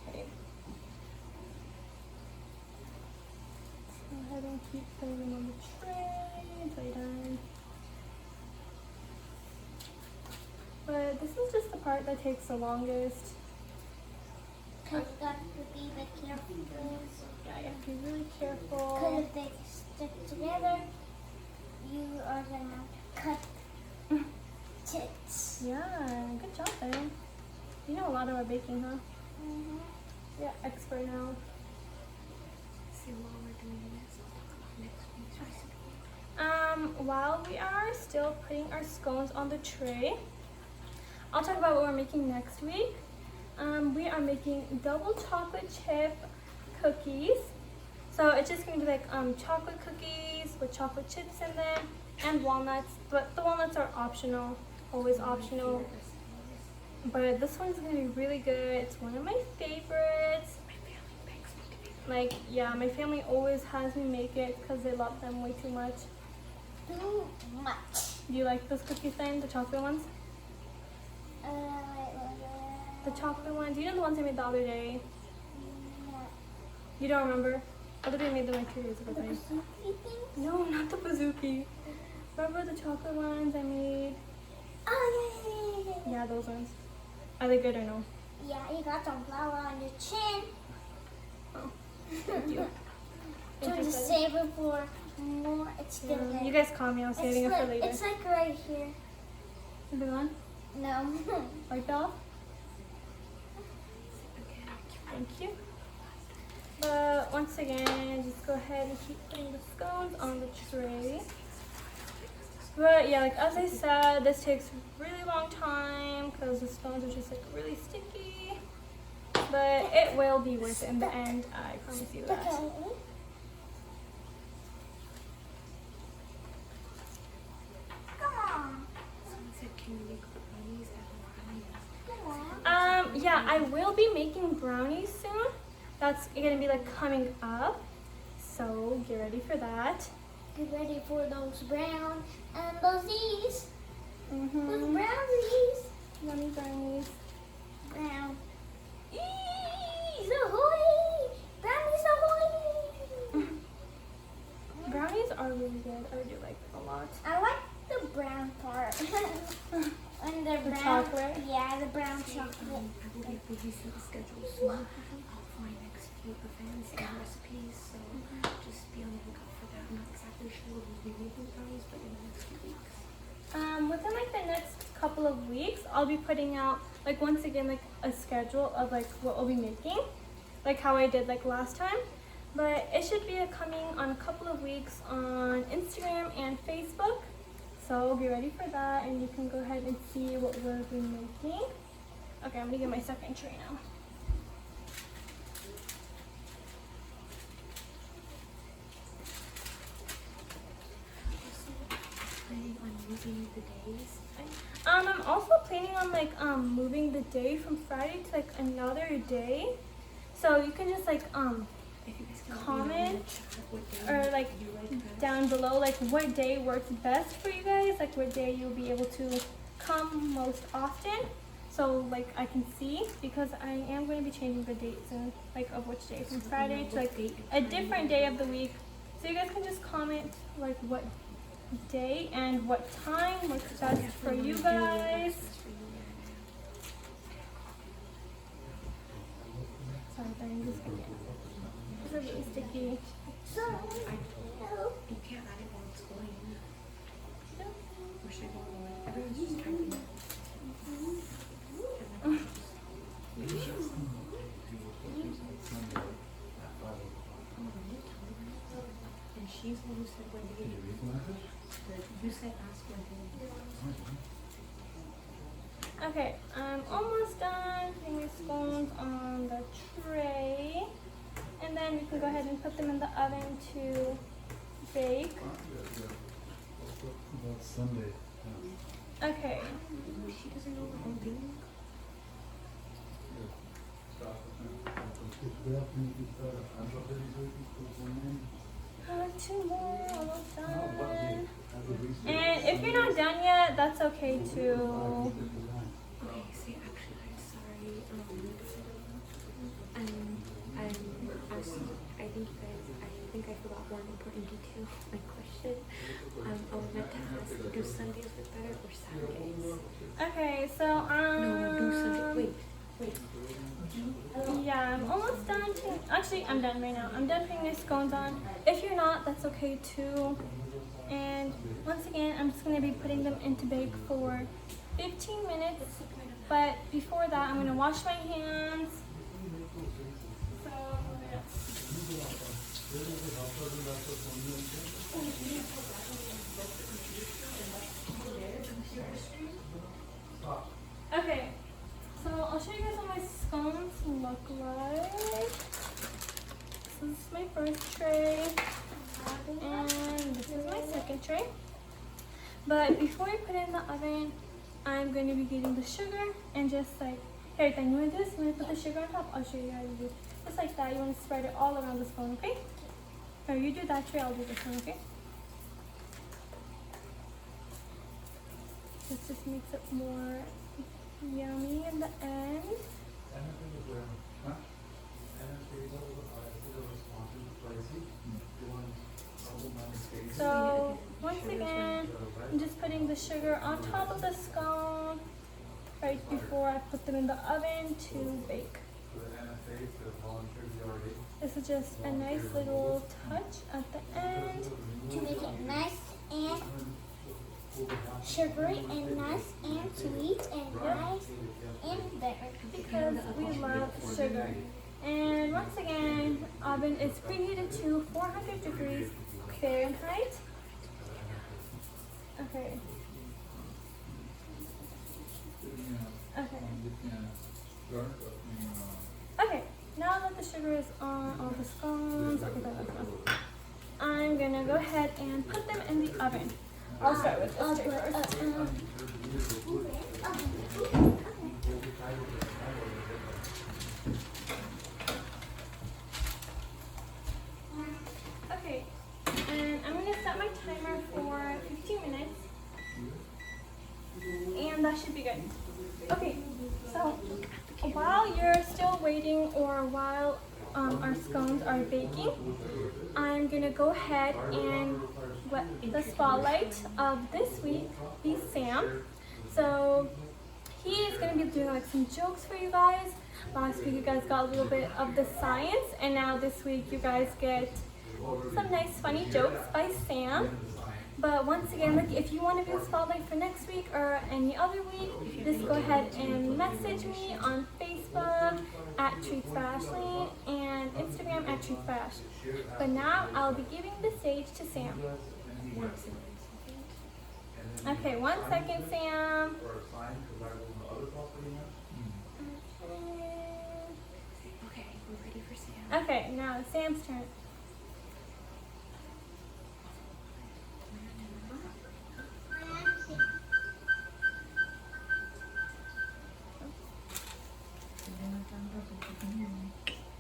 [SPEAKER 1] Okay. Go ahead and keep putting them on the tray until you're done. But this is just the part that takes the longest.
[SPEAKER 2] Because you got to be careful.
[SPEAKER 1] Yeah, you have to be really careful.
[SPEAKER 2] Because if they stick together, you are going to cut tits.
[SPEAKER 1] Yeah, good job, Ben. You know a lot about baking, huh?
[SPEAKER 2] Mm-hmm.
[SPEAKER 1] Yeah, expert now.
[SPEAKER 3] See, while we're doing this, I'll talk about next week's recipe.
[SPEAKER 1] While we are still putting our scones on the tray, I'll talk about what we're making next week. We are making double chocolate chip cookies. So it's just gonna be like chocolate cookies with chocolate chips in them and walnuts, but the walnuts are optional, always optional. But this one's gonna be really good. It's one of my favorites.
[SPEAKER 3] My family begs me to make them.
[SPEAKER 1] Like, yeah, my family always has me make it because they love them way too much.
[SPEAKER 2] Too much.
[SPEAKER 1] Do you like those cookies then, the chocolate ones? The chocolate ones? You know the ones I made the other day? You don't remember? I literally made them like 2 days ago. Thing. No, not the bazooki. Remember the chocolate ones I made?
[SPEAKER 2] Oh, yeah.
[SPEAKER 1] Yeah, those ones. Are they good or no?
[SPEAKER 2] Yeah, you got some flour on your chin.
[SPEAKER 1] Oh, thank you.
[SPEAKER 2] Trying to save it for more. It's still
[SPEAKER 1] Yeah.
[SPEAKER 2] good.
[SPEAKER 1] You guys call me. I was saving it for later.
[SPEAKER 2] It's like right here.
[SPEAKER 1] Is it on?
[SPEAKER 2] No.
[SPEAKER 1] Like that? Thank you. But once again, just go ahead and keep putting the scones on the tray. But yeah, like as I said, this takes a really long time because the scones are just like really sticky. But it will be worth it in the end, I promise you that.
[SPEAKER 2] Okay. Come on.
[SPEAKER 3] Someone said, can you make brownies at the brownies?
[SPEAKER 2] Come on.
[SPEAKER 1] Yeah, I will be making brownies soon. That's gonna be like coming up. So get ready for that.
[SPEAKER 2] Get ready for those brown and those these. Those
[SPEAKER 1] Mm-hmm.
[SPEAKER 2] brownies.
[SPEAKER 1] Yummy brownies.
[SPEAKER 2] Brown. Eeeees, ahoy!
[SPEAKER 1] are really good. I do like them a lot.
[SPEAKER 2] I like the brown part. When the brown
[SPEAKER 1] chocolate?
[SPEAKER 2] Yeah, the brown chocolate.
[SPEAKER 3] I will be releasing the schedule soon for my next few events and recipes, so just be on the lookout for that. I'm not exactly sure what we'll be making those, but in the next few weeks.
[SPEAKER 1] Within like the next couple of weeks, I'll be putting out like once again like a schedule of like what we'll be making, like how I did like last time. But it should be coming on a couple of weeks on Instagram and Facebook. So be ready for that, and you can go ahead and see what we'll be making. Okay, I'm gonna get my second tray now.
[SPEAKER 3] Planning on moving the days.
[SPEAKER 1] I'm also planning on like moving the day from Friday to like another day. So you can just like
[SPEAKER 3] If you guys can
[SPEAKER 1] comment
[SPEAKER 3] what day
[SPEAKER 1] or like
[SPEAKER 3] you like best.
[SPEAKER 1] down below like what day works best for you guys, like what day you'll be able to come most often, so like I can see, because I am going to be changing the date soon, like of which day, from Friday to like a different day of the week. So you guys can just comment like what day and what time works best for you guys. Sorry, I'm just kidding. These are really sticky.
[SPEAKER 2] So, no.
[SPEAKER 3] You can't add it while it's going. Or should I go on? Everyone's just typing it. Maybe she's and she's the one who said when day. You said ask when day.
[SPEAKER 1] Okay, I'm almost done putting my scones on the tray. And then we can go ahead and put them in the oven to bake.
[SPEAKER 4] That's Sunday.
[SPEAKER 1] Okay.
[SPEAKER 3] She doesn't know the whole thing.
[SPEAKER 1] Two more, almost done. And if you're not done yet, that's okay too.
[SPEAKER 3] Okay, see, actually, I'm sorry. I think I forgot one important detail of my question. I was meant to ask, do Sundays work better or Saturdays?
[SPEAKER 1] Okay, so
[SPEAKER 3] No, do Sunday. Wait.
[SPEAKER 1] yeah, I'm almost done. Actually, I'm done right now. I'm done putting my scones on. If you're not, that's okay too. And once again, I'm just gonna be putting them into bake for 15 minutes. But before that, I'm gonna wash my hands. So, okay, so I'll show you guys what my scones look like. This is my first tray, and this is my second tray. But before I put it in the oven, I'm going to be getting the sugar and just like, here, then you want to do this? You want to put the sugar on top? I'll show you how to do it. Just like that, you want to spread it all around the scone, okay? Or you do that tray, I'll do this one, okay? This just makes it more yummy in the end. So once again, I'm just putting the sugar on top of the scone right before I put them in the oven to bake. This is just a nice little touch at the end.
[SPEAKER 2] To make it nice and sugary and nice and sweet and nice and better.
[SPEAKER 1] Because we love sugar. And once again, oven is preheated to 400 degrees Fahrenheit. Okay. Okay, now that the sugar is on all the scones, okay, that's enough. I'm gonna go ahead and put them in the oven. I'll start with this tray first. Okay, and I'm gonna set my timer for 15 minutes, and that should be good. Okay, so while you're still waiting, or while our scones are baking, I'm gonna go ahead and the spotlight of this week be Sam. So he is going to be doing like some jokes for you guys. Last week you guys got a little bit of the science, and now this week you guys get some nice funny jokes by Sam. But once again, like if you want to be the spotlight for next week or any other week, just go ahead and message me on Facebook at Treats by Ashley and Instagram at Treats by Ashley. But now I'll be giving the stage to Sam. Okay, 1 second, Sam.
[SPEAKER 3] Okay, we're ready for Sam.
[SPEAKER 1] Okay, now Sam's turn.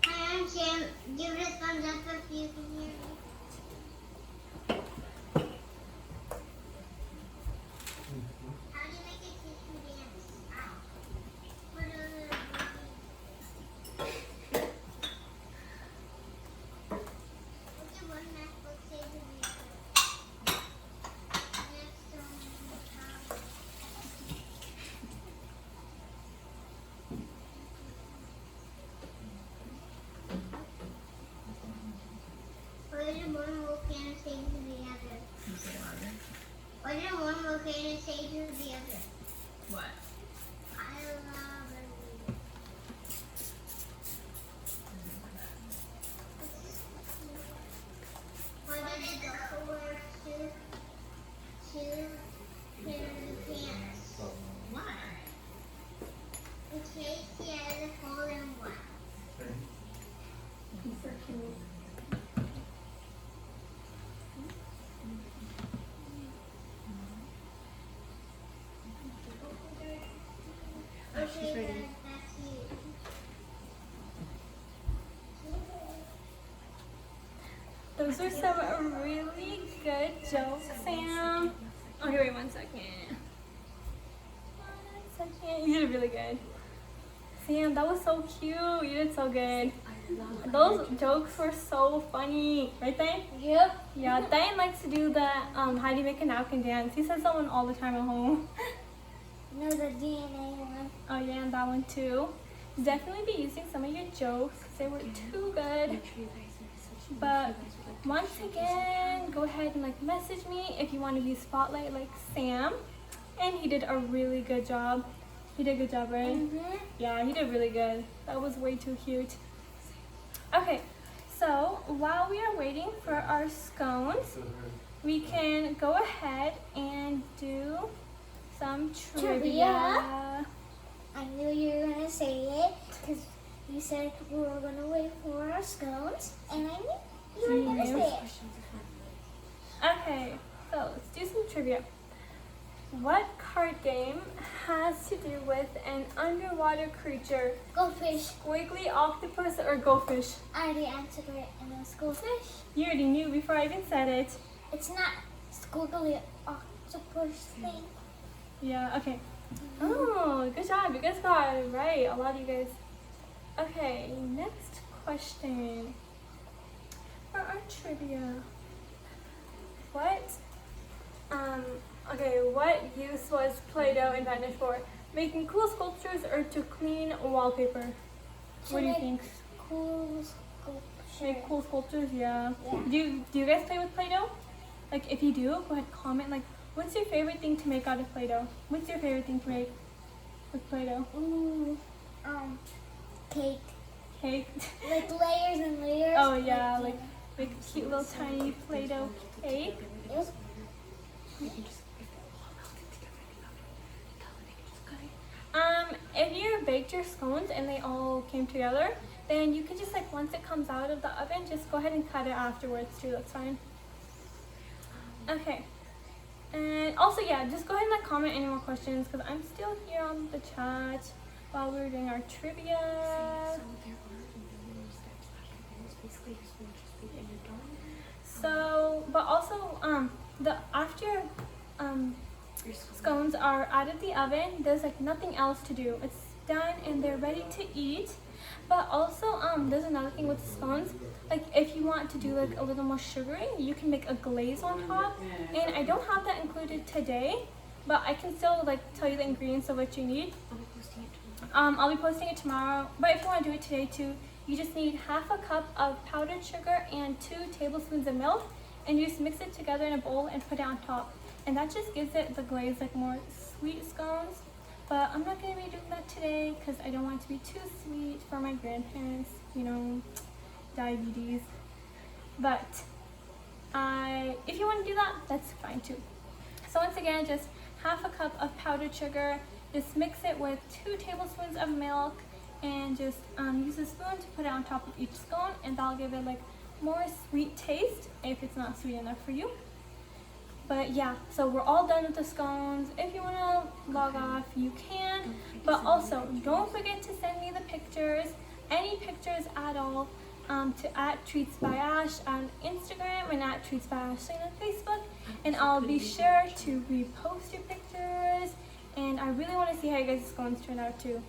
[SPEAKER 2] Hi, I'm Sam. Give it a thumbs up if you can hear me. How do you make a tissue dance? What are the... What did one MacBook say to the other? Next on the top. What did one volcano say to the other? What did one volcano say to the other?
[SPEAKER 4] What?
[SPEAKER 2] I love it. What did the gopher wear to pin the pants?
[SPEAKER 4] Why?
[SPEAKER 2] In case he has a hole in one.
[SPEAKER 3] She's ready.
[SPEAKER 2] That's you.
[SPEAKER 1] Those are some really good jokes, Sam. Okay, wait 1 second. 1 second. You did really good. Sam, that was so cute. You did so good. Those jokes were so funny. Right, Diane?
[SPEAKER 2] Yep.
[SPEAKER 1] Yeah, Diane likes to do the how do you make a napkin dance. He says that one all the time at home.
[SPEAKER 2] No, the DNA one.
[SPEAKER 1] Oh yeah, and that one too. Definitely be using some of your jokes because they were too good.
[SPEAKER 3] Make sure you guys message me.
[SPEAKER 1] But once again, go ahead and like message me if you want to be spotlight like Sam. And he did a really good job. He did a good job, right?
[SPEAKER 2] Mm-hmm.
[SPEAKER 1] Yeah, he did really good. That was way too cute. Okay, so while we are waiting for our scones, we can go ahead and do some trivia.
[SPEAKER 2] I knew you were going to say it because you said we were going to wait for our scones, and I knew you were going to say it.
[SPEAKER 1] Okay, so let's do some trivia. What card game has to do with an underwater creature?
[SPEAKER 2] Goldfish.
[SPEAKER 1] Squiggly octopus or goldfish?
[SPEAKER 2] I already answered it, and it was goldfish.
[SPEAKER 1] You already knew before I even said it.
[SPEAKER 2] It's not squiggly octopus thing.
[SPEAKER 1] Yeah, okay. Oh, good job. You guys got it right. A lot of you guys. Okay, next question. For our trivia. What use was Play-Doh invented for? Making cool sculptures or to clean wallpaper? What do you think?
[SPEAKER 2] Cool sculpture.
[SPEAKER 1] Make cool sculptures, yeah.
[SPEAKER 2] Yeah.
[SPEAKER 1] Do you guys play with Play-Doh? Like if you do, go ahead and comment like what's your favorite thing to make out of Play-Doh? What's your favorite thing to make with Play-Doh?
[SPEAKER 2] Ooh, cake.
[SPEAKER 1] Cake.
[SPEAKER 2] Like layers and layers.
[SPEAKER 1] Oh yeah, like a cute little tiny Play-Doh cake.
[SPEAKER 2] Yes.
[SPEAKER 1] If you baked your scones and they all came together, then you can just like once it comes out of the oven, just go ahead and cut it afterwards too. That's fine. Okay. And also, yeah, just go ahead and like comment any more questions because I'm still here on the chat while we're doing our trivia. So, but also, the after scones are out of the oven, there's like nothing else to do. It's done and they're ready to eat. But also, there's another thing with scones. Like if you want to do like a little more sugary, you can make a glaze on top. And I don't have that included today, but I can still like tell you the ingredients of what you need. I'll be posting it tomorrow. But if you want to do it today too, you just need half a cup of powdered sugar and 2 tablespoons of milk, and you just mix it together in a bowl and put it on top. And that just gives it the glaze, like more sweet scones. But I'm not going to be doing that today because I don't want it to be too sweet for my grandparents, you know, diabetes. But if you want to do that, that's fine too. So once again, just half a cup of powdered sugar, just mix it with 2 tablespoons of milk, and just use a spoon to put it on top of each scone, and that'll give it like more sweet taste if it's not sweet enough for you. But yeah, so we're all done with the scones. If you want to log off, you can. But also, don't forget to send me the pictures, any pictures at all, to @TreatsByAsh on Instagram and @TreatsByAshling on Facebook. And I'll be sure to repost your pictures. And I really want to see how you guys' scones turn out too.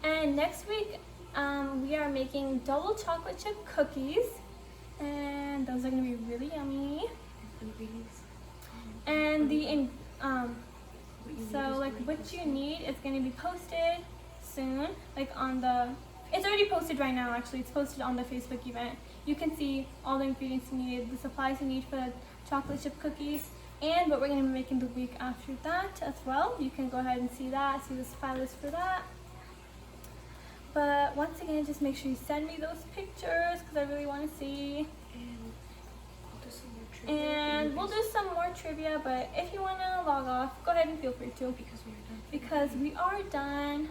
[SPEAKER 1] And next week, we are making double chocolate chip cookies. And those are going to be really yummy. And so like what you need is going to be posted soon, like on the, it's already posted right now actually, it's posted on the Facebook event. You can see all the ingredients you need, the supplies you need for the chocolate chip cookies, and what we're going to be making the week after that as well. You can go ahead and see that, see the supply list for that. But once again, just make sure you send me those pictures because I really want to see. And we'll do some more trivia, but if you want to log off, go ahead and feel free to. Because we are done.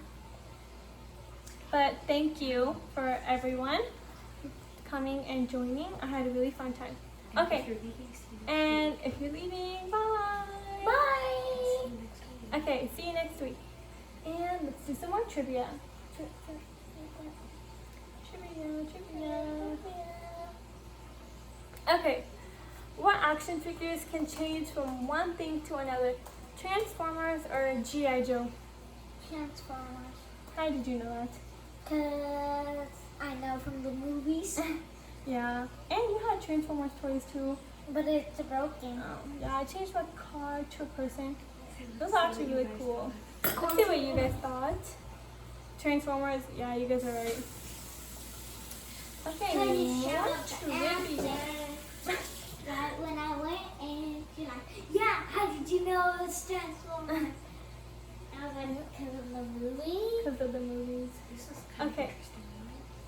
[SPEAKER 1] But thank you for everyone coming and joining. I had a really fun time. Okay. And if you're leaving, bye.
[SPEAKER 2] Bye.
[SPEAKER 1] Okay, see you next week. And let's do some more trivia. Trivia. Okay, what action figures can change from one thing to another? Transformers or G.I. Joe?
[SPEAKER 2] Transformers.
[SPEAKER 1] How did you know that?
[SPEAKER 2] Because I know from the movies.
[SPEAKER 1] Yeah, and you had Transformers toys too.
[SPEAKER 2] But it's broken.
[SPEAKER 1] Yeah, I changed my car to a person. Those are actually really cool. Let's see what you guys thought. Transformers, yeah, you guys are right. Okay,
[SPEAKER 2] Can you
[SPEAKER 1] more
[SPEAKER 2] shout out the
[SPEAKER 1] trivia.
[SPEAKER 2] answer? Like when I went and she's like, yeah, how did you know it's Transformers? I was like, because of the movie.
[SPEAKER 1] Because of the movies. Okay.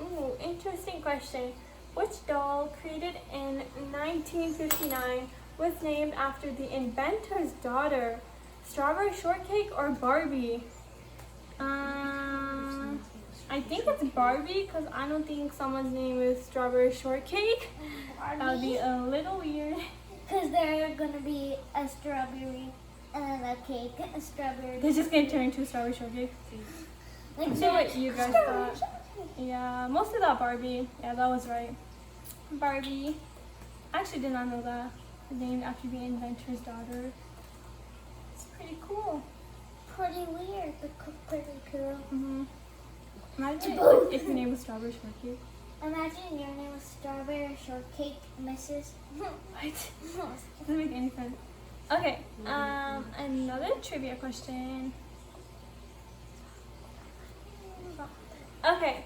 [SPEAKER 1] Ooh, interesting question. Which doll created in 1959 was named after the inventor's daughter? Strawberry Shortcake or Barbie? I think it's Barbie because I don't think someone's name is Strawberry Shortcake. That would be a little weird.
[SPEAKER 2] Because they're going to be a strawberry and a cake, a strawberry.
[SPEAKER 1] They're just going to turn into a Strawberry Shortcake.
[SPEAKER 2] Like
[SPEAKER 1] Let's see what you guys thought. Yeah, mostly that Barbie. Yeah, that was right. Barbie. I actually did not know that. Named after the inventor's daughter. It's pretty cool.
[SPEAKER 2] Pretty weird, but pretty cool.
[SPEAKER 1] Mm-hmm. Imagine if your name was Strawberry Shortcake.
[SPEAKER 2] Imagine your name was Strawberry Shortcake, Mrs.
[SPEAKER 1] What? Doesn't make any sense. Okay, another trivia question. Okay,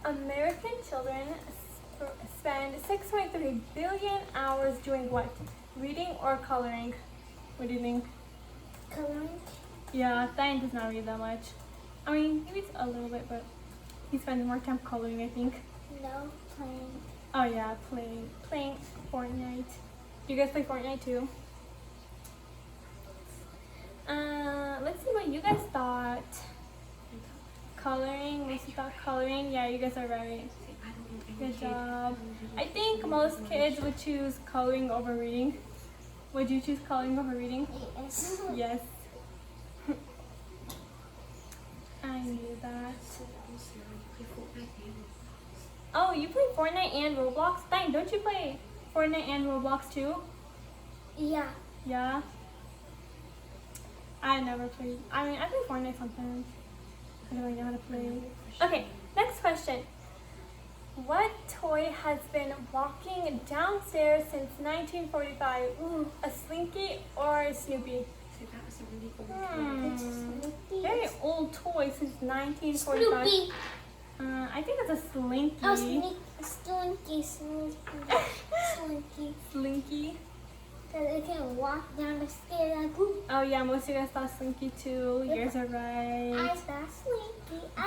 [SPEAKER 1] American children spend 6.3 billion hours doing what? Reading or coloring? What do you think?
[SPEAKER 2] Coloring?
[SPEAKER 1] Yeah, Thian does not read that much. I mean, he reads a little bit, but he spends more time coloring, I think.
[SPEAKER 2] No, playing.
[SPEAKER 1] Oh yeah, playing Fortnite. You guys play Fortnite too? Let's see what you guys thought. Coloring, Lucy thought coloring. Yeah, you guys are right. Good job. I think most kids would choose coloring over reading. Would you choose coloring over reading?
[SPEAKER 2] Yes.
[SPEAKER 1] Yes. I knew that. Oh, you play Fortnite and Roblox? Thian, don't you play Fortnite and Roblox too?
[SPEAKER 2] Yeah.
[SPEAKER 1] Yeah. I never played. I mean, I play Fortnite sometimes. I don't really know how to play. Okay, next question. What toy has been walking downstairs since 1945? Ooh, a Slinky or a Snoopy?
[SPEAKER 3] So that was a really old
[SPEAKER 2] Snoopy.
[SPEAKER 1] Very old toy since 1945.
[SPEAKER 2] Snoopy.
[SPEAKER 1] I think it's a Slinky.
[SPEAKER 2] Oh, Slinky. Slinky.
[SPEAKER 1] Slinky.
[SPEAKER 2] Because it can walk down the stairs like, ooh.
[SPEAKER 1] Oh yeah, most of you guys thought Slinky too. You guys are right.
[SPEAKER 2] I saw Slinky, and I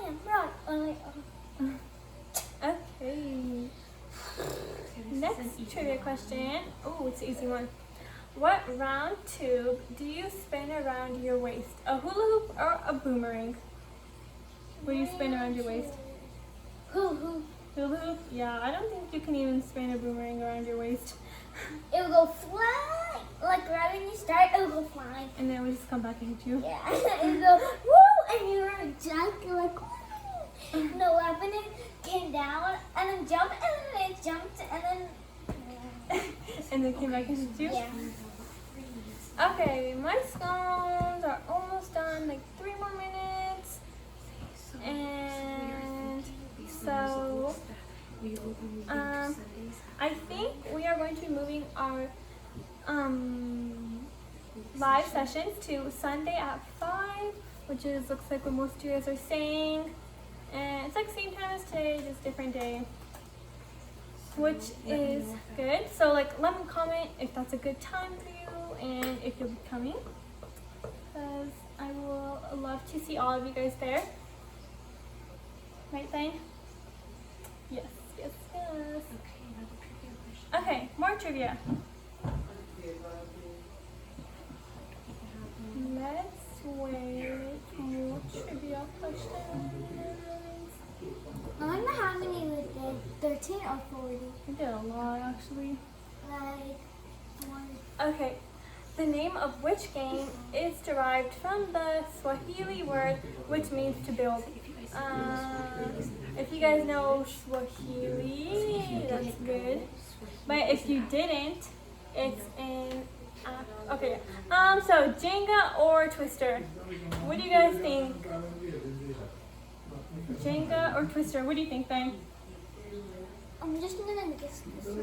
[SPEAKER 2] am right. Oh, wait, oh.
[SPEAKER 1] Okay. Next trivia question. Oh, it's an easy one. What round tube do you spin around your waist? A hula hoop or a boomerang? What do you spin around your waist?
[SPEAKER 2] Hula
[SPEAKER 1] Hoop? Yeah, I don't think you can even spin a boomerang around your waist.
[SPEAKER 2] It will go flying. Like right when you start, it will go flying.
[SPEAKER 1] And then it would just come back and hit you.
[SPEAKER 2] Yeah. It will go woo, and you were jumping like woo. No, when it came down and then jumped and then it jumped and then.
[SPEAKER 1] And then came back and hit you?
[SPEAKER 2] Yeah.
[SPEAKER 1] Okay, my scones are almost done. Like 3 more minutes. And so, I think we are going to be moving our live sessions to Sunday at 5, which is looks like what most of you guys are saying. And it's like same time as today, just different day, which is good. So like, let me comment if that's a good time for you and if you'll be coming, because I will love to see all of you guys there. Right, Thane? Yes. Okay, more trivia. Let's wait. More trivia questions.
[SPEAKER 2] I wonder how many we did. 13 or 40?
[SPEAKER 1] We did a lot, actually.
[SPEAKER 2] Like, one.
[SPEAKER 1] Okay. The name of which game is derived from the Swahili word which means to build? If you guys know Swahili, that's good. But if you didn't, it's in. Okay. So Jenga or Twister? What do you guys think? Jenga or Twister? What do you think, Ben?
[SPEAKER 2] I'm just gonna guess this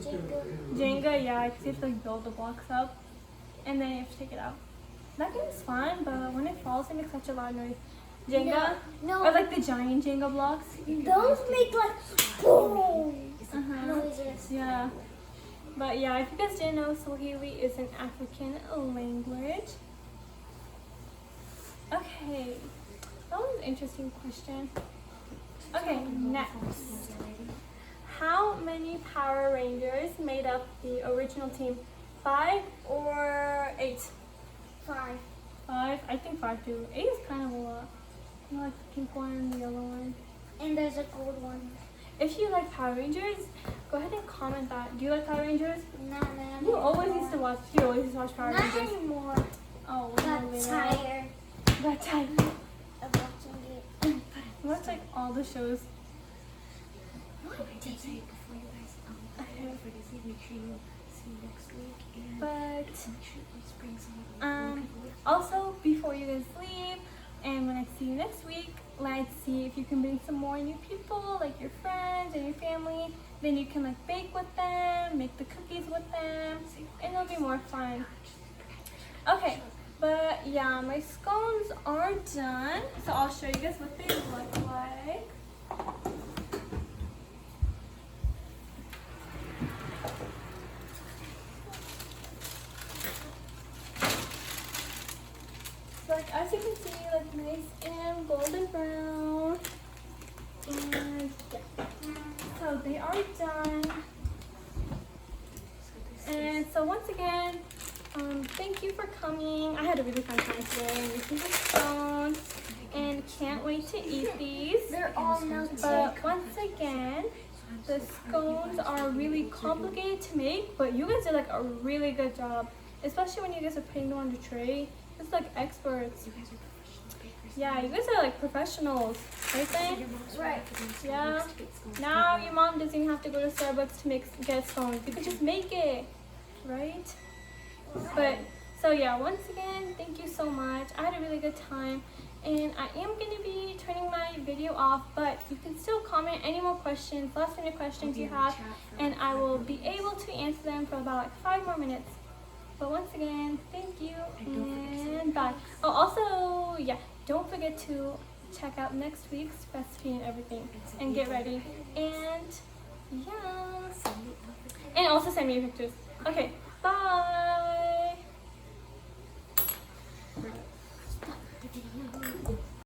[SPEAKER 2] Jenga.
[SPEAKER 1] Jenga, yeah, because you have to like build the blocks up, and then you have to take it out. That game is fun, but when it falls, it makes such a loud noise. Jenga?
[SPEAKER 2] No.
[SPEAKER 1] Or like the giant Jenga blocks?
[SPEAKER 2] Those make like boom noises.
[SPEAKER 1] Yeah. But yeah, if you guys didn't know, Swahili is an African language. Okay. That was an interesting question. Okay, next. How many Power Rangers made up the original team? 5 or 8?
[SPEAKER 2] 5.
[SPEAKER 1] 5? I think 5 too. 8 is kind of a lot. I like the pink one and the yellow one.
[SPEAKER 2] And there's a gold one.
[SPEAKER 1] If you like Power Rangers, go ahead and comment that. Do you like Power Rangers?
[SPEAKER 2] No.
[SPEAKER 1] You always used to watch Power
[SPEAKER 2] Not
[SPEAKER 1] Rangers.
[SPEAKER 2] anymore.
[SPEAKER 1] Oh,
[SPEAKER 2] Got
[SPEAKER 1] really?
[SPEAKER 2] tired
[SPEAKER 1] Got tired.
[SPEAKER 2] of watching it.
[SPEAKER 1] Watch like all the shows.
[SPEAKER 3] What did you say before you guys for this evening? Make sure you see you next week and
[SPEAKER 1] But
[SPEAKER 3] make sure you bring some
[SPEAKER 1] also before you guys leave, and when I see you next week, let's see if you can bring some more new people, like your friends and your family. Then you can like bake with them, make the cookies with them, and it'll be more fun. Okay, but yeah, my scones are done, so I'll show you guys what they look like. So like as you can see, like nice and golden brown. And yeah. So they are done. And so once again, thank you for coming. I had a really fun time today making the scones and can't wait to eat these.
[SPEAKER 2] They're all melted.
[SPEAKER 1] But once again, the scones are really complicated to make, but you guys did like a really good job, especially when you guys are putting them on the tray. It's like experts. Yeah, you guys are like professionals, right then?
[SPEAKER 2] Right.
[SPEAKER 1] Yeah. Now your mom doesn't even have to go to Starbucks to get scones. You can just make it, right? But So yeah, once again, thank you so much. I had a really good time. And I am going to be turning my video off, but you can still comment any more questions, last minute questions you have, and I will be able to answer them for about like 5 more minutes. But once again, thank you and bye. Oh, also, yeah, don't forget to check out next week's recipe and everything and get ready. And yeah, and also send me your pictures. Okay, bye.